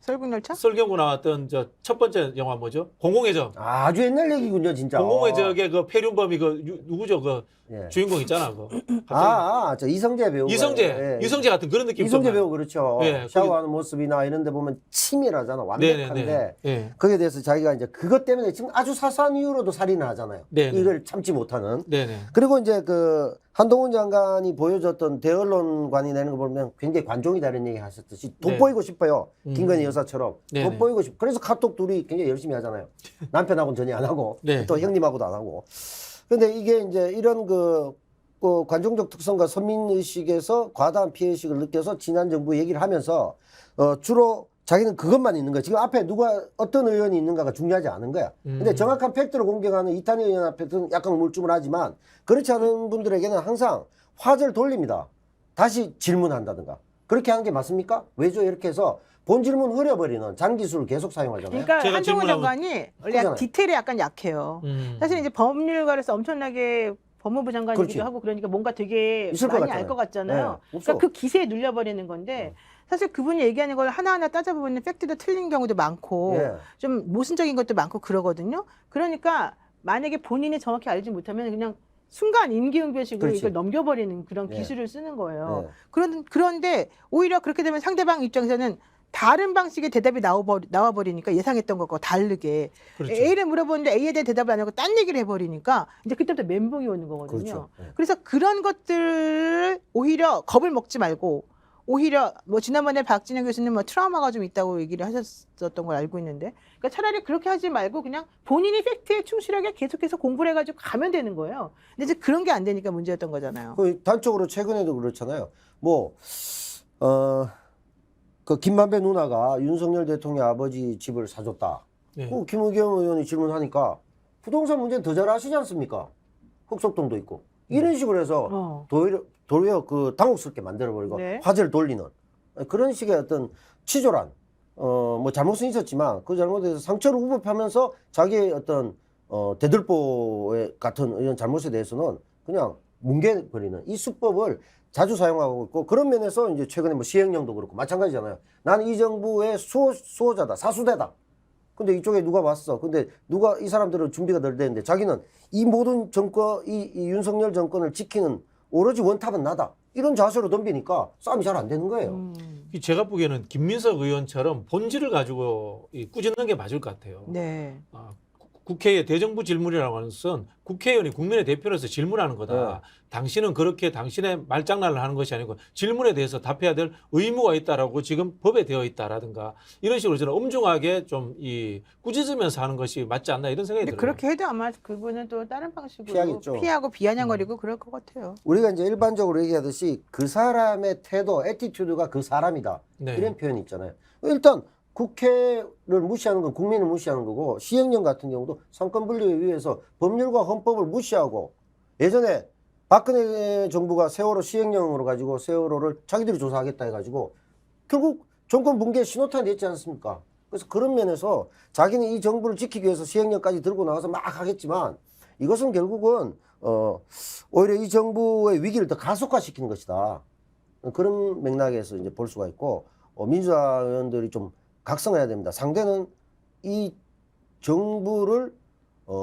설국열차? 설경구 나왔던 첫 번째 영화 뭐죠? 공공의 적. 아주 옛날 얘기군요, 진짜. 공공의 적의 그 폐륜범이 누구죠? 그 예. 주인공 있잖아. 그 갑자기 저 이성재 배우. 이성재 같은 그런 느낌. 이성재 배우 그렇죠. 예, 샤워하는 모습이나 이런 데 보면 치밀하잖아. 완벽한데 네네네. 예. 거기에 대해서 자기가 이제 그것 때문에 지금 아주 사소한 이유로도 살인을 하잖아요. 네네. 이걸 참지 못하는. 네네. 그리고 이제 그 한동훈 장관이 보여줬던 대언론관이 내는 거 보면 굉장히 관종이다 이런 얘기 하셨듯이 돋보이고 싶어요. 김건희 여사처럼. 네네. 돋보이고 싶어. 그래서 카톡 둘이 굉장히 열심히 하잖아요. 남편하고는 전혀 안 하고 네. 또 형님하고도 안 하고. 근데 이게 이제 이런 그 관종적 특성과 선민의식에서 과다한 피해의식을 느껴서 지난 정부 얘기를 하면서 주로 자기는 그것만 있는 거야. 지금 앞에 누가 어떤 의원이 있는가가 중요하지 않은 거야. 근데 정확한 팩트로 공격하는 이탄희 의원 앞에서는 약간 우물쭈물하지만 그렇지 않은 분들에게는 항상 화제를 돌립니다. 다시 질문한다든가. 그렇게 하는 게 맞습니까? 왜죠? 이렇게 해서 본 질문 흐려버리는 장기술을 계속 사용하잖아요. 그러니까 제가 한동훈 질문하면- 장관이 원래 그러잖아요. 디테일에 약간 약해요. 사실 이제 법률가로서 엄청나게 법무부 장관이기도 그렇지. 하고 그러니까 뭔가 되게 있을 것 많이 같잖아요. 알 것 같잖아요. 네, 없어. 그러니까 그 기세에 눌려버리는 건데 사실 그분이 얘기하는 걸 하나하나 따져보면 팩트도 틀린 경우도 많고 예. 좀 모순적인 것도 많고 그러거든요. 그러니까 만약에 본인이 정확히 알지 못하면 그냥 순간 임기응변식으로 그렇지. 이걸 넘겨버리는 그런 예. 기술을 쓰는 거예요. 예. 그런데 오히려 그렇게 되면 상대방 입장에서는 다른 방식의 대답이 나와버리니까 예상했던 것과 다르게 그렇죠. A를 물어보는데 A에 대한 대답을 안 하고 딴 얘기를 해버리니까 이제 그때부터 멘붕이 오는 거거든요. 그렇죠. 예. 그래서 그런 것들을 오히려 겁을 먹지 말고 오히려 뭐 지난번에 박진영 교수님 뭐 트라우마가 좀 있다고 얘기를 하셨었던 걸 알고 있는데 그러니까 차라리 그렇게 하지 말고 그냥 본인이 팩트에 충실하게 계속해서 공부를 해가지고 가면 되는 거예요. 근데 이제 그런 게 안 되니까 문제였던 거잖아요. 단적으로 최근에도 그렇잖아요. 그 김만배 누나가 윤석열 대통령 아버지 집을 사줬다. 네. 김의겸 의원이 질문하니까 부동산 문제는 더 잘 아시지 않습니까? 흑석동도 있고. 이런 식으로 해서 도리어 그 당혹스럽게 만들어버리고 네. 화제를 돌리는 그런 식의 어떤 치졸한 뭐 잘못은 있었지만 그 잘못에서 상처를 우습하면서 자기의 어떤 대들보 같은 이런 잘못에 대해서는 그냥 뭉개버리는 이 수법을 자주 사용하고 있고 그런 면에서 이제 최근에 뭐 시행령도 그렇고 마찬가지잖아요. 나는 이 정부의 수호자다, 사수대다. 근데 이쪽에 누가 왔어. 근데 누가 이 사람들은 준비가 덜 되는데 자기는 이 모든 정권, 이 윤석열 정권을 지키는 오로지 원탑은 나다. 이런 자세로 덤비니까 싸움이 잘 안 되는 거예요. 제가 보기에는 김민석 의원처럼 본질을 가지고 꾸짖는 게 맞을 것 같아요. 네. 국회의 대정부 질문이라고 하는 것은 국회의원이 국민의 대표로서 질문하는 거다. 당신은 그렇게 당신의 말장난을 하는 것이 아니고 질문에 대해서 답해야 될 의무가 있다라고 지금 법에 되어 있다라든가 이런 식으로 저는 엄중하게 좀 꾸짖으면서 하는 것이 맞지 않나 이런 생각이 근데 들어요. 그렇게 해도 아마 그분은 또 다른 방식으로 피하겠죠. 피하고 비아냥거리고 그럴 것 같아요. 우리가 이제 일반적으로 얘기하듯이 그 사람의 태도, 애티튜드가 그 사람이다. 네. 이런 표현이 있잖아요. 일단 국회를 무시하는 건 국민을 무시하는 거고 시행령 같은 경우도 상권 분리에 의해서 법률과 헌법을 무시하고 예전에 박근혜 정부가 세월호 시행령으로 가지고 세월호를 자기들이 조사하겠다 해가지고 결국 정권 붕괴 신호탄이 됐지 않습니까? 그래서 그런 면에서 자기는 이 정부를 지키기 위해서 시행령까지 들고 나와서 막 하겠지만 이것은 결국은 오히려 이 정부의 위기를 더 가속화시키는 것이다. 그런 맥락에서 이제 볼 수가 있고 민주당 의원들이 좀 각성해야 됩니다. 상대는 이 정부를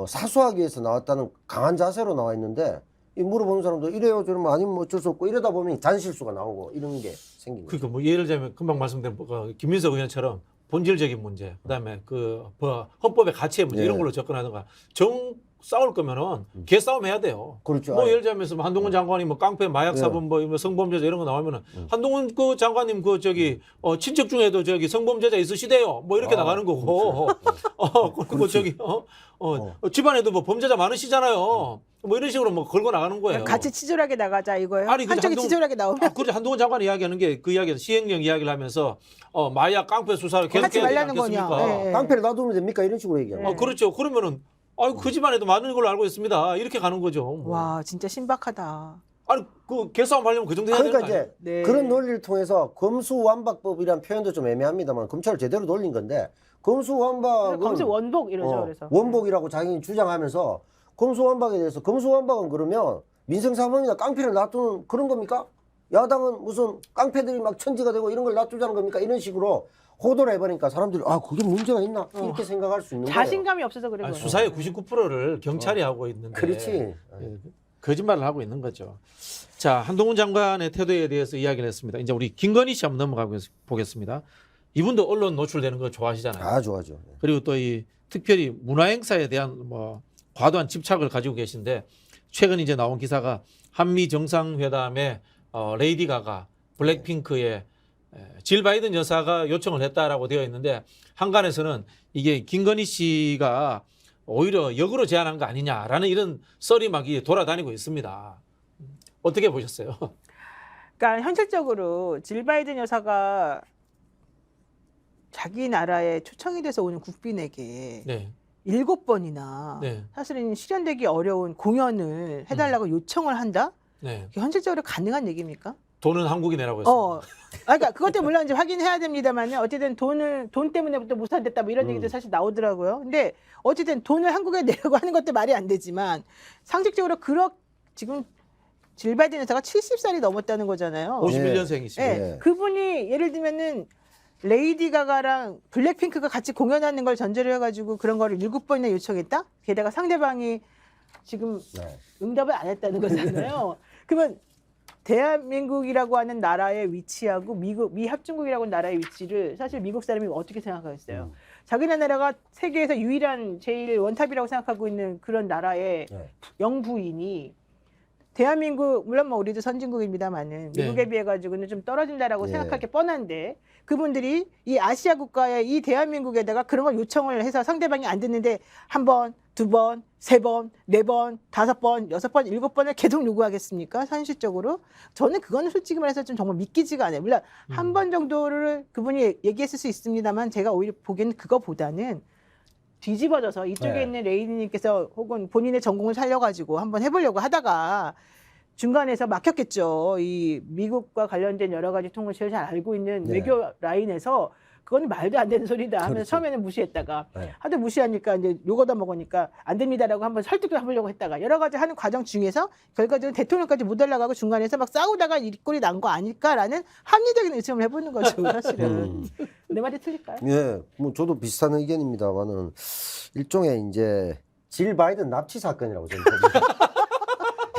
사수하기 위해서 나왔다는 강한 자세로 나와 있는데 이 물어보는 사람도 이래요 저러면 아니면 뭐 어쩔 수 없고 이러다 보면 잔실수가 나오고 이런 게 생기는 거죠. 그러니까 뭐 예를 들자면 금방 말씀드린 김민석 의원처럼 본질적인 문제, 그다음에 뭐 헌법의 가치의 문제 예. 이런 걸로 접근하든가 싸울 거면은 개싸움 해야 돼요. 그렇죠. 뭐 아니, 예를 들자면 뭐 한동훈 장관이 뭐 깡패 마약 사범 뭐 성범죄자 이런 거 나오면은 한동훈 그 장관님 친척 중에도 성범죄자 있으시대요. 뭐 이렇게 나가는 거고. 그리고 집안에도 뭐 범죄자 많으시잖아요. 뭐 이런 식으로 뭐 걸고 나가는 거예요. 같이 치졸하게 나가자 이거예요. 아니, 한쪽이 치졸하게 나오면 그렇죠. 한동훈 장관 이야기하는 게 그 이야기에서 시행령 이야기를 하면서 마약 깡패 수사를 하지 계속해야 되지 말라는 거냐. 않겠습니까? 예. 깡패를 놔두면 됩니까? 이런 식으로 얘기하면. 그렇죠. 그러면은 그 집안에도 많은 걸로 알고 있습니다. 이렇게 가는 거죠. 뭐. 와 진짜 신박하다. 아니 그 개싸움 하려면 그 정도 해야 그러니까 되는 거 아니에요? 이제 네. 그런 논리를 통해서 검수완박법이라는 표현도 좀 애매합니다만 검찰을 제대로 돌린 건데 검수완박은 검수 원복 이러죠. 그래서 원복이라고 자기는 주장하면서 검수완박에 대해서 검수완박은 그러면 민생사범이나 깡패를 놔두는 그런 겁니까? 야당은 무슨 깡패들이 막 천지가 되고 이런 걸 놔두자는 겁니까? 이런 식으로 호도를 해버리니까 사람들이 그게 문제가 있나? 이렇게 생각할 수 있는 거예요. 자신감이 없어서 그래. 아니, 수사의 99%를 경찰이 하고 있는데 그렇지. 예, 거짓말을 하고 있는 거죠. 자, 한동훈 장관의 태도에 대해서 이야기를 했습니다. 이제 우리 김건희 씨 한번 넘어가 보겠습니다. 이분도 언론 노출되는 거 좋아하시잖아요. 좋아죠. 그리고 또 이 특별히 문화행사에 대한 뭐 과도한 집착을 가지고 계신데 최근 이제 나온 기사가 한미 정상회담에 레이디 가가 블랙핑크의 질 바이든 여사가 요청을 했다라고 되어 있는데 한간에서는 이게 김건희 씨가 오히려 역으로 제안한 거 아니냐라는 이런 썰이 막 돌아다니고 있습니다. 어떻게 보셨어요? 그러니까 현실적으로 질 바이든 여사가 자기 나라에 초청이 돼서 오는 국빈에게 네. 7번이나 네. 사실은 실현되기 어려운 공연을 해달라고 요청을 한다? 네. 그게 현실적으로 가능한 얘기입니까? 돈은 한국이 내라고 했습니다. 그러니까 그것도 물론 이제 확인해야 됩니다만 어쨌든 돈 때문에부터 무산됐다 뭐 이런 얘기도 사실 나오더라고요. 근데 어쨌든 돈을 한국에 내라고 하는 것도 말이 안 되지만 상식적으로 지금 질 바이든 여사가 70살이 넘었다는 거잖아요. 51년생이시죠. 네. 네. 그분이 예를 들면은 레이디 가가랑 블랙핑크가 같이 공연하는 걸 전제로 해가지고 그런 거를 7번이나 요청했다? 게다가 상대방이 지금 네. 응답을 안 했다는 거잖아요. 그러면 대한민국이라고 하는 나라의 위치하고 미 합중국이라고 하는 나라의 위치를 사실 미국 사람이 어떻게 생각하겠어요? 자기네 나라가 세계에서 유일한 제일 원탑이라고 생각하고 있는 그런 나라의 네. 영부인이 대한민국 물론 뭐 우리도 선진국입니다만은 미국에 비해 가지고는 좀 떨어진다라고 네. 생각할 게 뻔한데 그분들이 이 아시아 국가의 이 대한민국에다가 그런 걸 요청을 해서 상대방이 안 듣는데 1번, 2번, 3번, 4번, 5번, 6번, 7번을 계속 요구하겠습니까? 현실적으로 저는 그거는 솔직히 말해서 좀 정말 믿기지가 않아요. 물론 한 번 정도를 그분이 얘기했을 수 있습니다만 제가 오히려 보기에는 그거보다는 뒤집어져서 이쪽에 네. 있는 레이디님께서 혹은 본인의 전공을 살려가지고 한번 해보려고 하다가 중간에서 막혔겠죠. 이 미국과 관련된 여러 가지 통을 제일 잘 알고 있는 네. 외교 라인에서 그건 말도 안 되는 소리다 하면서 그렇죠. 처음에는 무시했다가 네. 하도 무시하니까 이제 욕 얻어먹으니까 안 됩니다라고 한번 설득을 해보려고 했다가 여러 가지 하는 과정 중에서 결과적으로 대통령까지 못 올라가고 중간에서 막 싸우다가 이 꼴이 난 거 아닐까라는 합리적인 의심을 해보는 거죠. 사실은. 내 말이 틀릴까요? 예, 뭐 저도 비슷한 의견입니다만은 일종의 이제 질 바이든 납치 사건이라고 저는 봅니다.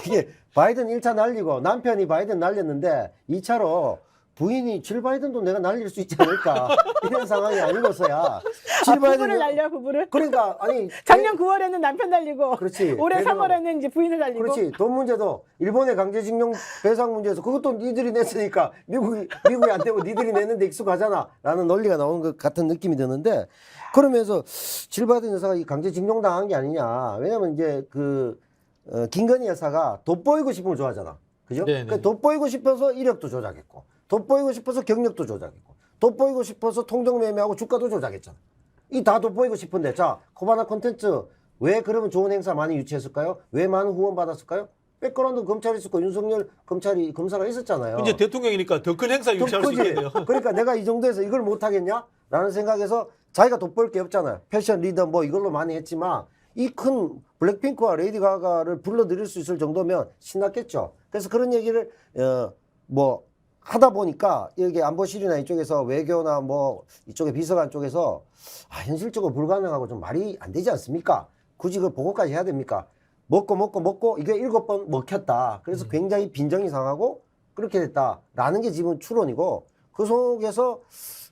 이게 바이든 1차 날리고 남편이 바이든 날렸는데 2차로 부인이 질 바이든도 내가 날릴 수 있지 않을까 이런 상황이 아니고서야 질 부부를 날려 부부를? 그러니까 아니 작년 9월에는 남편 날리고 그렇지 올해 대단하고. 3월에는 이제 부인을 날리고 그렇지 돈 문제도 일본의 강제징용 배상 문제에서 그것도 니들이 냈으니까 미국이 안 되고 니들이 냈는데 익숙하잖아라는 논리가 나오는 것 같은 느낌이 드는데 그러면서 질 바이든 여사가 이 강제징용 당한 게 아니냐 왜냐면 이제 김건희 여사가 돋보이고 싶은 걸 좋아하잖아 그죠? 그러니까 돋보이고 싶어서 이력도 조작했고 돋보이고 싶어서 경력도 조작했고 돋보이고 싶어서 통정매매하고 주가도 조작했잖아. 이 다 돋보이고 싶은데 자 코바나 콘텐츠 왜 그러면 좋은 행사 많이 유치했을까요? 왜 많은 후원 받았을까요? 백그라운드 검찰이 있었고 윤석열 검사가 있었잖아요. 이제 대통령이니까 더 큰 행사 유치할 수 있게 돼요. 그러니까 내가 이 정도에서 이걸 못하겠냐? 라는 생각에서 자기가 돋보일 게 없잖아요. 패션 리더 뭐 이걸로 많이 했지만 이 큰 블랙핑크와 레이디 가가를 불러들일 수 있을 정도면 신났겠죠. 그래서 그런 얘기를 뭐 하다 보니까 여기 안보실이나 이쪽에서 외교나 뭐 이쪽에 비서관 쪽에서 현실적으로 불가능하고 좀 말이 안 되지 않습니까? 굳이 그 보고까지 해야 됩니까? 먹고 이게 7번 먹혔다. 그래서 굉장히 빈정이 상하고 그렇게 됐다라는 게 지금 추론이고, 그 속에서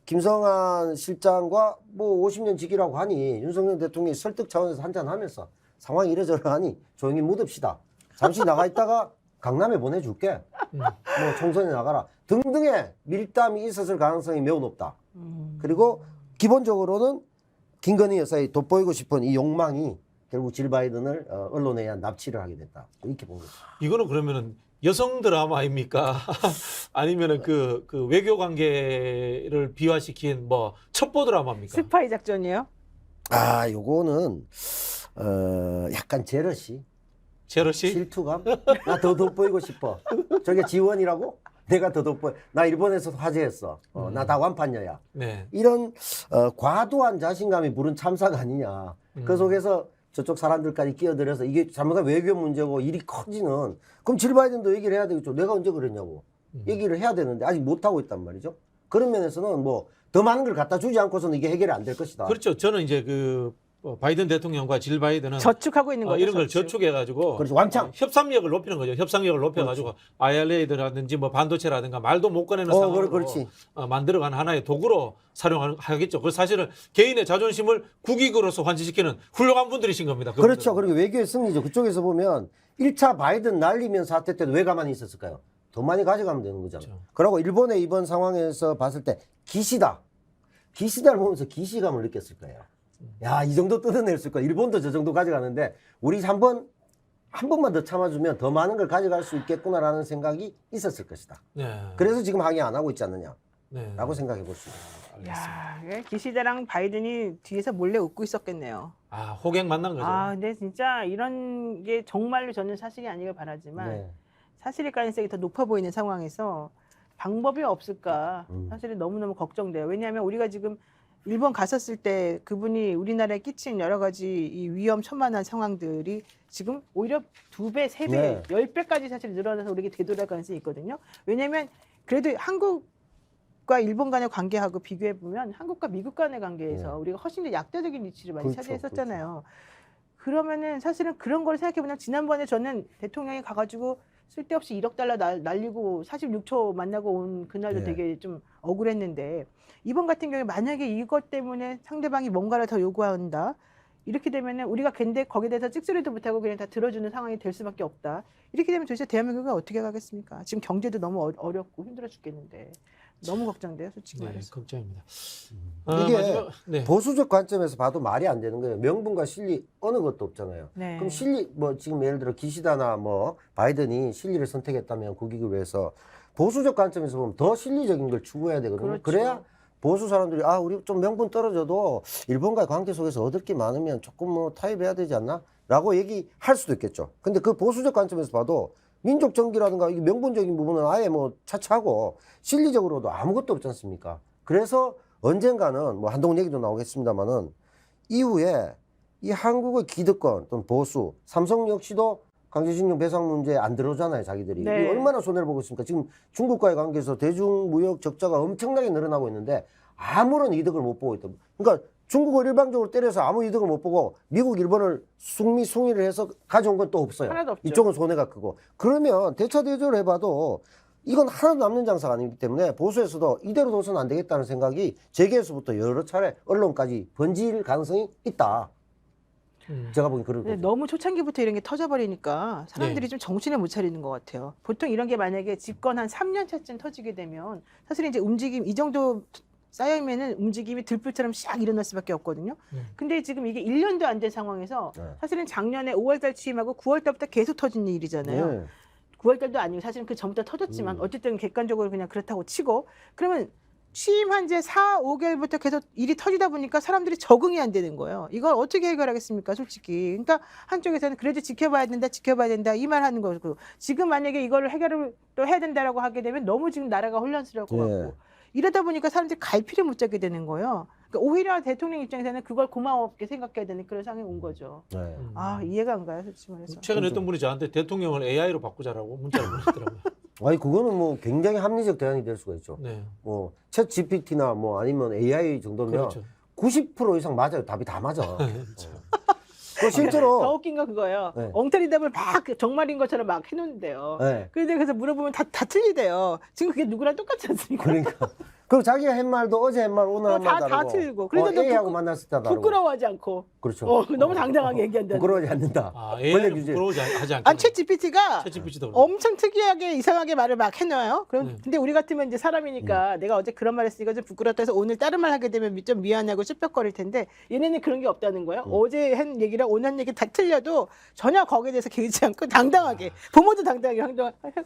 김성한 실장과 뭐 50년 지기라고 하니 윤석열 대통령이 설득 차원에서 한잔하면서 상황이 이래저래하니 조용히 묻읍시다. 잠시 나가 있다가 강남에 보내줄게. 뭐 총선에 나가라. 등등의 밀담이 있었을 가능성이 매우 높다. 그리고 기본적으로는 김건희 여사의 돋보이고 싶은 이 욕망이 결국 질 바이든을 언론에 의한 납치를 하게 됐다. 이렇게 본 거죠. 이거는 그러면은 여성 드라마입니까? 아니면은 그 외교 관계를 비화시킨 뭐 첩보 드라마입니까? 스파이 작전이요? 아, 요거는 약간 제러시, 제러시? 질투감. 나 더 돋보이고 싶어. 저게 지원이라고? 내가 더 돋보여. 나 일본에서도 화제했어. 나 다 완판녀야. 네. 이런 과도한 자신감이 부른 참사가 아니냐. 그 속에서 저쪽 사람들까지 끼어들여서 이게 잘못하면 외교 문제고 일이 커지는, 그럼 질 바이든도 얘기를 해야 되겠죠. 내가 언제 그랬냐고. 얘기를 해야 되는데 아직 못하고 있단 말이죠. 그런 면에서는 뭐 더 많은 걸 갖다 주지 않고서는 이게 해결이 안 될 것이다. 그렇죠. 저는 이제 그 바이든 대통령과 질 바이든은 저축하고 있는 거죠. 이런 걸 저축해가지고 그렇죠. 완창. 협상력을 높이는 거죠. 협상력을 높여가지고 IRA라든지 뭐 반도체라든가 말도 못 꺼내는 상황으로 그렇지. 만들어가는 하나의 도구로 사용하겠죠. 그 사실은 개인의 자존심을 국익으로서 환시시키는 훌륭한 분들이신 겁니다. 그분들은. 그렇죠. 그리고 외교의 승리죠. 그쪽에서 보면 1차 바이든 날리면 사태 때도 왜 가만히 있었을까요? 더 많이 가져가면 되는 거잖아요. 그렇죠. 그리고 일본의 이번 상황에서 봤을 때 기시다를 보면서 기시감을 느꼈을 거예요. 야, 이 정도 뜯어냈을 거야. 일본도 저 정도 가져가는데 우리 한 번만 더 참아주면 더 많은 걸 가져갈 수 있겠구나라는 생각이 있었을 것이다. 네. 그래서 지금 항의 안 하고 있지 않느냐라고 네. 생각해 볼 수 있습니다. 야, 기시다랑 바이든이 뒤에서 몰래 웃고 있었겠네요. 아, 호갱 만난 거죠. 아, 근데 진짜 이런 게 정말로 저는 사실이 아니길 바라지만 네. 사실일 가능성이 더 높아 보이는 상황에서 방법이 없을까 음. 사실은 너무너무 걱정돼요. 왜냐하면 우리가 지금 일본 갔었을 때 그분이 우리나라에 끼친 여러 가지 이 위험천만한 상황들이 지금 오히려 2배, 3배, 네. 10배까지 사실 늘어나서 우리에게 되돌아갈 가능성이 있거든요. 왜냐하면 그래도 한국과 일본 간의 관계하고 비교해 보면 한국과 미국 간의 관계에서 네. 우리가 훨씬 더 약대적인 위치를 많이 그렇죠, 차지했었잖아요. 그러면은 사실은 그런 걸 생각해 보면 지난번에 저는 대통령이 가가지고 쓸데없이 1억 달러 날리고 46초 만나고 온 그날도 네. 되게 좀 억울했는데 이번 같은 경우에 만약에 이것 때문에 상대방이 뭔가를 더 요구한다. 이렇게 되면은 우리가 근데 거기에 대해서 찍소리도 못하고 그냥 다 들어주는 상황이 될 수밖에 없다. 이렇게 되면 도대체 대한민국이 어떻게 가겠습니까? 지금 경제도 너무 어렵고 힘들어 죽겠는데 너무 걱정돼요, 솔직히 네, 말해서. 걱정입니다. 이게 네. 보수적 관점에서 봐도 말이 안 되는 거예요. 명분과 실리 어느 것도 없잖아요. 네. 그럼 실리 뭐 지금 예를 들어 기시다나 뭐 바이든이 실리를 선택했다면 국익을 위해서 보수적 관점에서 보면 더 실리적인 걸 추구해야 되거든요. 그렇죠. 그래야 보수 사람들이 아 우리 좀 명분 떨어져도 일본과의 관계 속에서 얻을 게 많으면 조금 뭐 타협해야 되지 않나? 라고 얘기할 수도 있겠죠. 근데 그 보수적 관점에서 봐도 민족 정기라든가 이게 명분적인 부분은 아예 뭐 차치하고 실리적으로도 아무것도 없지 않습니까? 그래서 언젠가는 뭐 한동훈 얘기도 나오겠습니다만은 이후에 이 한국의 기득권 또는 보수, 삼성 역시도 강제징용 배상 문제에 안 들어오잖아요, 자기들이. 네. 이게 얼마나 손해를 보고 있습니까? 지금 중국과의 관계에서 대중무역 적자가 엄청나게 늘어나고 있는데 아무런 이득을 못 보고 있다. 그러니까 중국을 일방적으로 때려서 아무 이득을 못 보고 미국, 일본을 숭미숭이를 해서 가져온 건 또 없어요. 하나도 없죠. 이쪽은 손해가 크고. 그러면 대차대조를 해봐도 이건 하나도 남는 장사가 아니기 때문에 보수에서도 이대로 둬서는 안 되겠다는 생각이 재계에서부터 여러 차례 언론까지 번질 가능성이 있다. 제가 보기엔 그런 근데 거죠. 너무 초창기부터 이런 게 터져버리니까 사람들이 네. 좀 정신을 못 차리는 것 같아요. 보통 이런 게 만약에 집권 한 3년 차쯤 터지게 되면 사실 이제 움직임 이 정도 쌓여있면은 움직임이 들불처럼 샥 일어날 수밖에 없거든요. 근데 지금 이게 1년도 안 된 상황에서 네. 사실은 작년에 5월달 취임하고 9월달부터 계속 터진 일이잖아요. 네. 9월달도 아니고 사실은 그 전부터 터졌지만 어쨌든 객관적으로 그냥 그렇다고 치고 그러면 취임한 지 4, 5개월부터 계속 일이 터지다 보니까 사람들이 적응이 안 되는 거예요. 이걸 어떻게 해결하겠습니까, 솔직히. 그러니까 한쪽에서는 그래도 지켜봐야 된다 이 말 하는 거고 지금 만약에 이거를 해결을 또 해야 된다라고 하게 되면 너무 지금 나라가 혼란스러울 것 네. 같고 이러다 보니까 사람들이 갈피를 못 잡게 되는 거예요. 그러니까 오히려 대통령 입장에서는 그걸 고마웠게 생각해야 되는 그런 상황이 온 거죠. 네. 아, 이해가 안 가요, 솔직히 말해서. 최근에 어떤 분이 저한테 대통령을 AI로 바꾸자라고 문자를 보내더라고요. 아니 그거는 뭐 굉장히 합리적 대안이 될 수가 있죠. 네. 뭐챗 GPT나 뭐 아니면 AI 정도면 그렇죠. 90% 이상 맞아요. 답이 다 맞아. 그렇죠. 그 실제로 더 웃긴 거 그거예요. 네. 엉터리 답을 막 정말인 것처럼 막 해놓는데요. 네. 그래서 물어보면 다 틀리대요. 지금 그게 누구랑 똑같지 않습니까? 그러니까 그리고 자기가 한 말도 어제 한 말 오늘 한 말 다 다르고 틀리고. 그래도 A하고 만났을 때 다르고 부끄러워하지 않고. 그렇죠. 너무 당당하게 얘기한다. 부끄러워하지 않는다. 아, 권력 AI는 유지. 부끄러워하지 않겠네. 아, 챗 GPT가 챗GPT도 그렇고. 엄청 특이하게 이상하게 말을 막 해놔요. 그럼 네. 근데 우리 같으면 이제 사람이니까 내가 어제 그런 말 했으니까 좀 부끄럽다 해서 오늘 다른 말 하게 되면 좀 미안하고 찝쩍거릴 텐데 얘네는 그런 게 없다는 거예요. 어제 한 얘기랑 오늘 한 얘기 다 틀려도 전혀 거기에 대해서 개의치 않고 당당하게 부모도 당당하게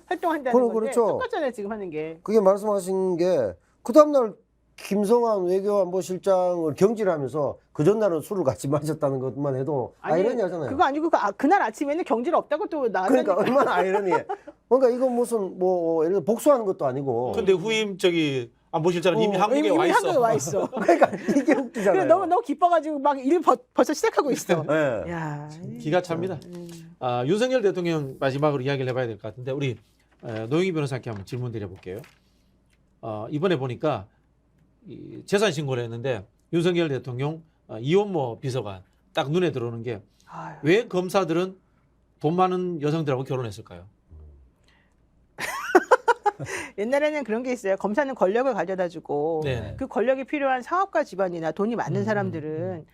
활동한다는 건데 그렇죠. 똑같잖아요 지금 하는 게. 그게 말씀하신 게 그 다음날 김성환 외교안보실장을 경질하면서 그 전날은 술을 같이 마셨다는 것만 해도 아이러니하잖아요. 그거 아니고 그날 아침에는 경질 없다고 또 나왔다니까. 그러니까 얼마나 아이러니해. 그러니까 이거 무슨 뭐 예를 들어 복수하는 것도 아니고. 근데 후임 저기 안보실장은 이미 한국에 이미 와 있어. 한국에 와 있어. 그러니까 이게 웃기잖아요. 그래, 너무 기뻐가지고 막 일 벌써 시작하고 있어. 네. 야, 기가 찹니다. 윤석열 대통령 마지막으로 이야기를 해봐야 될 것 같은데 우리 노영희 변호사께 한번 질문 드려볼게요. 이번에 보니까 이 재산 신고를 했는데 윤석열 대통령 이원모 비서관 딱 눈에 들어오는 게 왜 아유. 검사들은 돈 많은 여성들하고 결혼했을까요? 옛날에는 그런 게 있어요. 검사는 권력을 가져다주고 네. 그 권력이 필요한 사업가 집안이나 돈이 많은 사람들은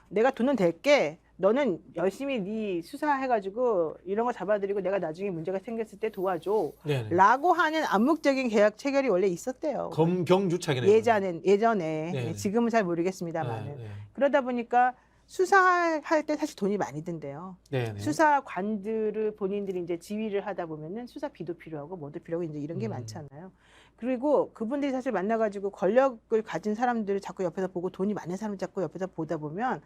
내가 돈은 댈게. 너는 열심히 네 수사해가지고 이런 거 잡아들이고 내가 나중에 문제가 생겼을 때 도와줘. 네. 라고 하는 암묵적인 계약 체결이 원래 있었대요. 검경주착이네요. 예전에 네. 지금은 잘 모르겠습니다만은. 네. 그러다 보니까 수사할 때 사실 돈이 많이 든대요. 네. 네. 수사관들을 본인들이 이제 지휘를 하다 보면은 수사비도 필요하고 뭐도 필요하고 이제 이런 게 많잖아요. 그리고 그분들이 사실 만나가지고 권력을 가진 사람들을 자꾸 옆에서 보고 돈이 많은 사람을 자꾸 옆에서 보다 보면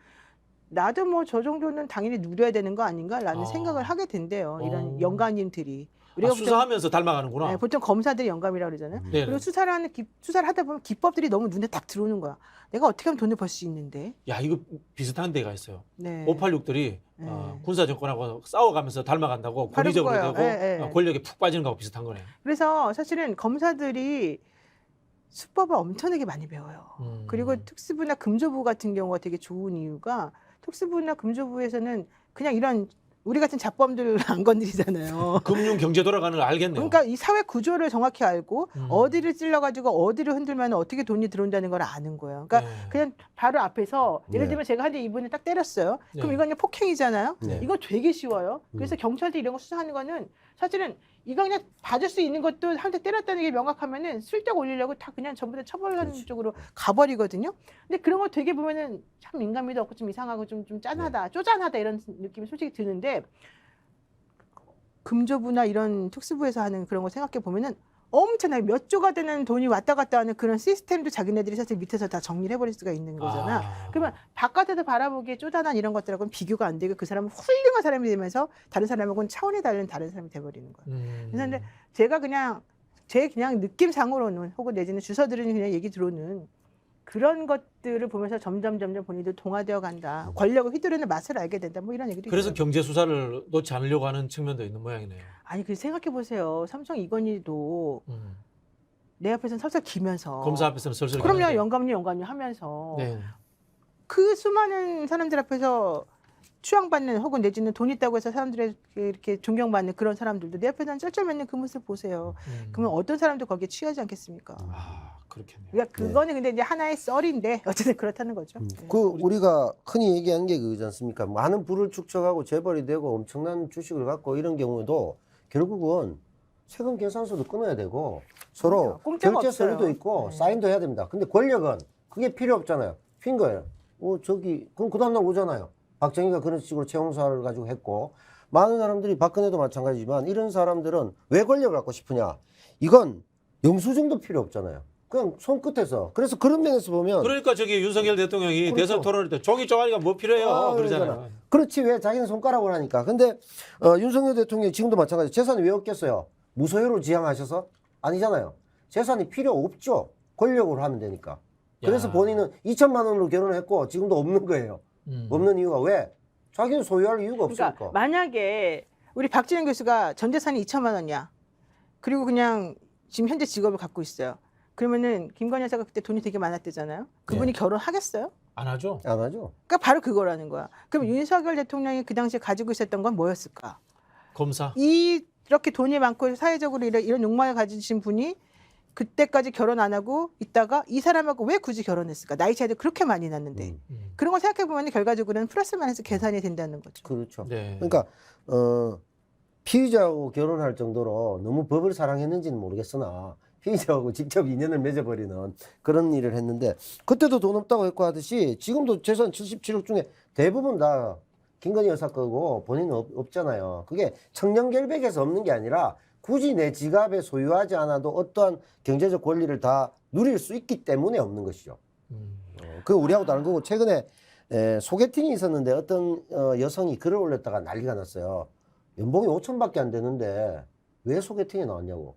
나도 뭐 저 정도는 당연히 누려야 되는 거 아닌가라는 생각을 하게 된대요. 이런 영감님들이. 우리가 수사하면서 닮아가는구나. 네, 보통 검사들이 영감이라고 그러잖아요. 네네. 그리고 수사를 하다 보면 기법들이 너무 눈에 딱 들어오는 거야. 내가 어떻게 하면 돈을 벌 수 있는데. 야 이거 비슷한 데가 있어요. 네. 586들이 네. 군사 정권하고 싸워가면서 닮아간다고 바로 권위적으로 그거예요. 되고 예, 예. 권력에 푹 빠지는 거하고 비슷한 거네요. 그래서 사실은 검사들이 수법을 엄청나게 많이 배워요. 그리고 특수부나 금조부 같은 경우가 되게 좋은 이유가 특수부나 금조부에서는 그냥 이런 우리 같은 잡범들 안 건드리잖아요. 금융 경제 돌아가는 걸 알겠네요. 그러니까 이 사회 구조를 정확히 알고 어디를 찔러가지고 어디를 흔들면 어떻게 돈이 들어온다는 걸 아는 거예요. 그러니까 네. 그냥 바로 앞에서 예를 네. 들면 제가 한 대 이분을 딱 때렸어요. 그럼 네. 이건 그냥 폭행이잖아요. 네. 이거 되게 쉬워요. 그래서 경찰들 이런 거 수사하는 거는 사실은 이거 그냥 봐줄 수 있는 것도 한 대 때렸다는 게 명확하면은 슬쩍 올리려고 다 그냥 전부 다 처벌하는 그렇지. 쪽으로 가버리거든요. 근데 그런 거 되게 보면은 참 민감미도 없고 좀 이상하고 좀 짠하다, 쪼잔하다 이런 느낌이 솔직히 드는데 금조부나 이런 특수부에서 하는 그런 거 생각해 보면은 엄청나게 몇 조가 되는 돈이 왔다 갔다 하는 그런 시스템도 자기네들이 사실 밑에서 다 정리를 해버릴 수가 있는 거잖아. 그러면 바깥에서 바라보기에 쪼잔한 이런 것들하고는 비교가 안 되고 그 사람은 훌륭한 사람이 되면서 다른 사람하고는 차원이 다른 사람이 돼버리는 거예요. 그래서 근데 제가 그냥 제 그냥 느낌상으로는 혹은 내지는 주서들은 그냥 얘기 들어오는 그런 것들을 보면서 점점 본인도 동화되어 간다. 권력을 휘두르는 맛을 알게 된다. 뭐 이런 얘기도 그래서 있어요. 경제 수사를 놓지 않으려고 하는 측면도 있는 모양이네요. 아니 그 생각해 보세요. 삼성 이건희도 음. 내 앞에서는 설설 기면서 검사 앞에서는 설설. 그럼요 가는데. 영감님 하면서 네. 그 수많은 사람들 앞에서 추앙받는 혹은 내지는 돈 있다고 해서 사람들에게 이렇게 존경받는 그런 사람들도 내 앞에서는 쩔쩔매는 그 모습 보세요. 그러면 어떤 사람도 거기에 취하지 않겠습니까? 그렇겠네요. 그러니까 그거는 근데 이제 하나의 썰인데 어쨌든 그렇다는 거죠. 네. 그 우리가 흔히 얘기하는 게 그거지 않습니까? 많은 부를 축적하고 재벌이 되고 엄청난 주식을 갖고 이런 경우에도 결국은 세금 계산서도 끊어야 되고 서로 공짜가 결제 서류도 없어요. 있고 네. 사인도 해야 됩니다. 근데 권력은 그게 필요 없잖아요. 핀 거예요. 저기 그럼 그 다음날 오잖아요. 박정희가 그런 식으로 채용사를 가지고 했고 많은 사람들이 박근혜도 마찬가지지만 이런 사람들은 왜 권력을 갖고 싶으냐? 이건 영수증도 필요 없잖아요. 그냥 손끝에서. 그래서 그런 면에서 보면 그러니까 저기 윤석열 대통령이 그렇죠. 대선 토론할 때 종이 쪼가리가 뭐 필요해요 그러잖아요. 그렇지 왜 자기는 손가락으로 하니까. 근데 윤석열 대통령이 지금도 마찬가지. 재산이 왜 없겠어요? 무소유로 지향하셔서? 아니잖아요. 재산이 필요 없죠. 권력으로 하면 되니까. 그래서 야. 본인은 2천만 원으로 결혼했고 지금도 없는 거예요. 없는 이유가 왜? 자기는 소유할 이유가 그러니까 없으니까. 만약에 우리 박진영 교수가 전 재산이 2천만 원이야. 그리고 그냥 지금 현재 직업을 갖고 있어요. 그러면은 김건희 여사가 그때 돈이 되게 많았대잖아요. 그분이 결혼하겠어요? 안 하죠. 안 하죠. 그러니까 바로 그거라는 거야. 그럼 윤석열 대통령이 그 당시에 가지고 있었던 건 뭐였을까? 검사. 이렇게 돈이 많고 사회적으로 이런 욕망을 가지신 분이 그때까지 결혼 안 하고 있다가 이 사람하고 왜 굳이 결혼했을까? 나이 차이도 그렇게 많이 났는데. 그런 걸 생각해 보면 결과적으로는 플러스 마이너스 계산이 된다는 거죠. 그렇죠. 네. 그러니까 피의자하고 결혼할 정도로 너무 법을 사랑했는지는 모르겠으나 피의자하고 직접 인연을 맺어버리는 그런 일을 했는데 그때도 돈 없다고 했고 하듯이 지금도 재산 77억 중에 대부분 다 김건희 여사 거고 본인은 없잖아요. 그게 청렴결백해서 없는 게 아니라 굳이 내 지갑에 소유하지 않아도 어떠한 경제적 권리를 다 누릴 수 있기 때문에 없는 것이죠. 그거 우리하고 다른 거고 최근에 소개팅이 있었는데 어떤 여성이 글을 올렸다가 난리가 났어요. 연봉이 5천밖에 안 되는데 왜 소개팅에 나왔냐고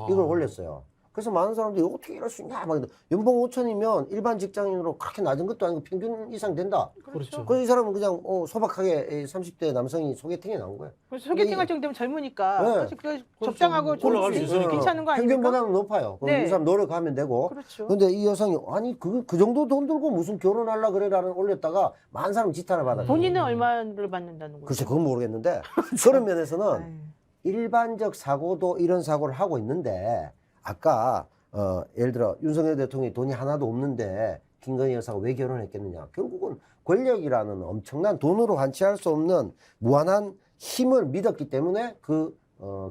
이걸 올렸어요. 그래서 많은 사람들이 어떻게 이럴 수 있냐 막 연봉 5천이면 일반 직장인으로 그렇게 낮은 것도 아니고 평균 이상 된다. 그렇죠. 그래서 이 사람은 그냥 소박하게 30대 남성이 소개팅에 나온 거예요. 그래서 소개팅할 정도면 젊으니까 네. 사실 그 적당하고 올라갈 수 있으니까. 괜찮은 거 아닙니까? 평균보다는 높아요. 그럼 네. 이 사람 노력하면 되고. 그렇죠. 근데 이 여성이 아니 그 정도 돈 들고 무슨 결혼하려 그래라는 올렸다가 많은 사람 지탄을 받았어요. 본인은 얼마를 받는다는 거죠? 글쎄 그건 모르겠는데 그런 면에서는 아유. 일반적 사고도 이런 사고를 하고 있는데 아까 예를 들어 윤석열 대통령이 돈이 하나도 없는데 김건희 여사가 왜 결혼했겠느냐. 결국은 권력이라는 엄청난 돈으로 환치할 수 없는 무한한 힘을 믿었기 때문에 그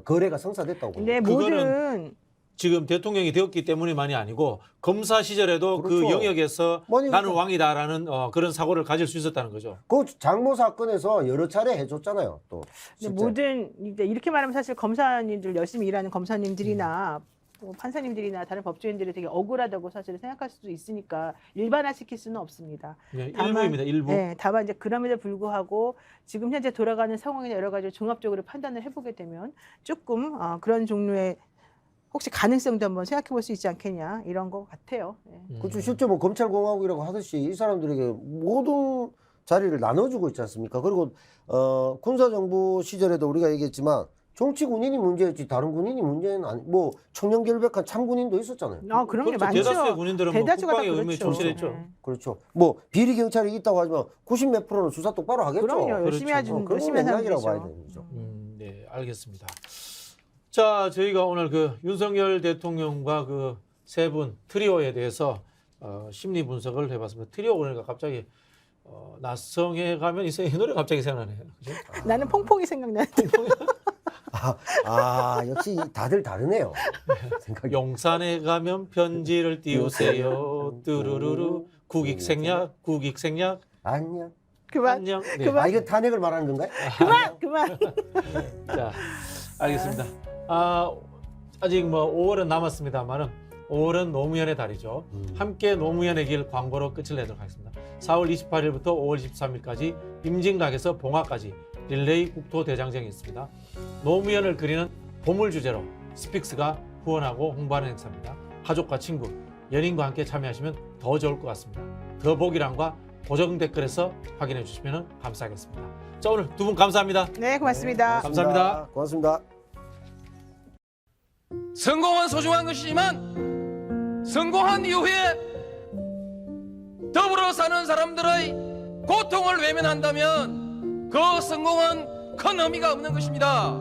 거래가 성사됐다고 봅니다. 근데 모든 지금 대통령이 되었기 때문이만이 아니고 검사 시절에도 그 그렇죠. 영역에서 많이 나는 그렇죠. 왕이다라는 그런 사고를 가질 수 있었다는 거죠. 그 장모 사건에서 여러 차례 해줬잖아요. 또 근데 실제. 모든 이제 이렇게 말하면 사실 검사님들 열심히 일하는 검사님들이나 뭐 판사님들이나 다른 법조인들이 되게 억울하다고 사실 생각할 수도 있으니까 일반화시킬 수는 없습니다. 네, 다만, 일부입니다. 일부. 네, 다만 이제 그럼에도 불구하고 지금 현재 돌아가는 상황이나 여러 가지 종합적으로 판단을 해보게 되면 조금 그런 종류의 혹시 가능성도 한번 생각해 볼 수 있지 않겠냐 이런 것 같아요. 네. 그렇죠. 실제 뭐 검찰공화국이라고 하듯이 이 사람들에게 모든 자리를 나눠주고 있지 않습니까? 그리고 군사정부 시절에도 우리가 얘기했지만 정치 군인이 문제였지 다른 군인이 문제는 아니. 뭐 청렴결백한 참군인도 있었잖아요. 그런 게 그렇죠. 많죠. 대다수의 군인들은 뭐 대다수가 다 국방의 의무에 그렇죠. 충실했죠. 네. 그렇죠. 뭐 비리 경찰이 있다고 하지만 90몇 프로는 수사 똑바로 하겠죠. 그럼요. 열심히 그렇죠. 하죠. 그건 열심히 하는 맥락이라고 봐야 사람들이죠. 되는 거죠. 네, 알겠습니다. 자, 저희가 오늘 그 윤석열 대통령과 그 세 분 트리오에 대해서 심리 분석을 해봤습니다. 트리오 그러니까 갑자기 낯성에 가면 이 노래 갑자기 생각나네요. 그죠? 나는 퐁퐁이 생각나는데. 역시 다들 다르네요. 생각이. 용산에 가면 편지를 띄우세요. 뚜루루루 국익생략 국익생략 안녕. 그만. 안녕. 네. 그만. 이거 탄핵을 말하는 건가요? 그만. 자, 알겠습니다. 아직 뭐 5월은 남았습니다만은 5월은 노무현의 달이죠. 함께 노무현의 길 광고로 끝을 내도록 하겠습니다. 4월 28일부터 5월 23일까지 임진각에서 봉화까지 릴레이 국토대장정이 있습니다. 노무현을 그리는 보물 주제로 스픽스가 후원하고 홍보하는 행사입니다. 가족과 친구, 연인과 함께 참여하시면 더 좋을 것 같습니다. 더보기란과 고정 댓글에서 확인해 주시면 감사하겠습니다. 자, 오늘 두 분 감사합니다. 네, 고맙습니다. 감사합니다. 고맙습니다. 성공은 소중한 것이지만 성공한 이후에 더불어 사는 사람들의 고통을 외면한다면 그 성공은 큰 의미가 없는 것입니다.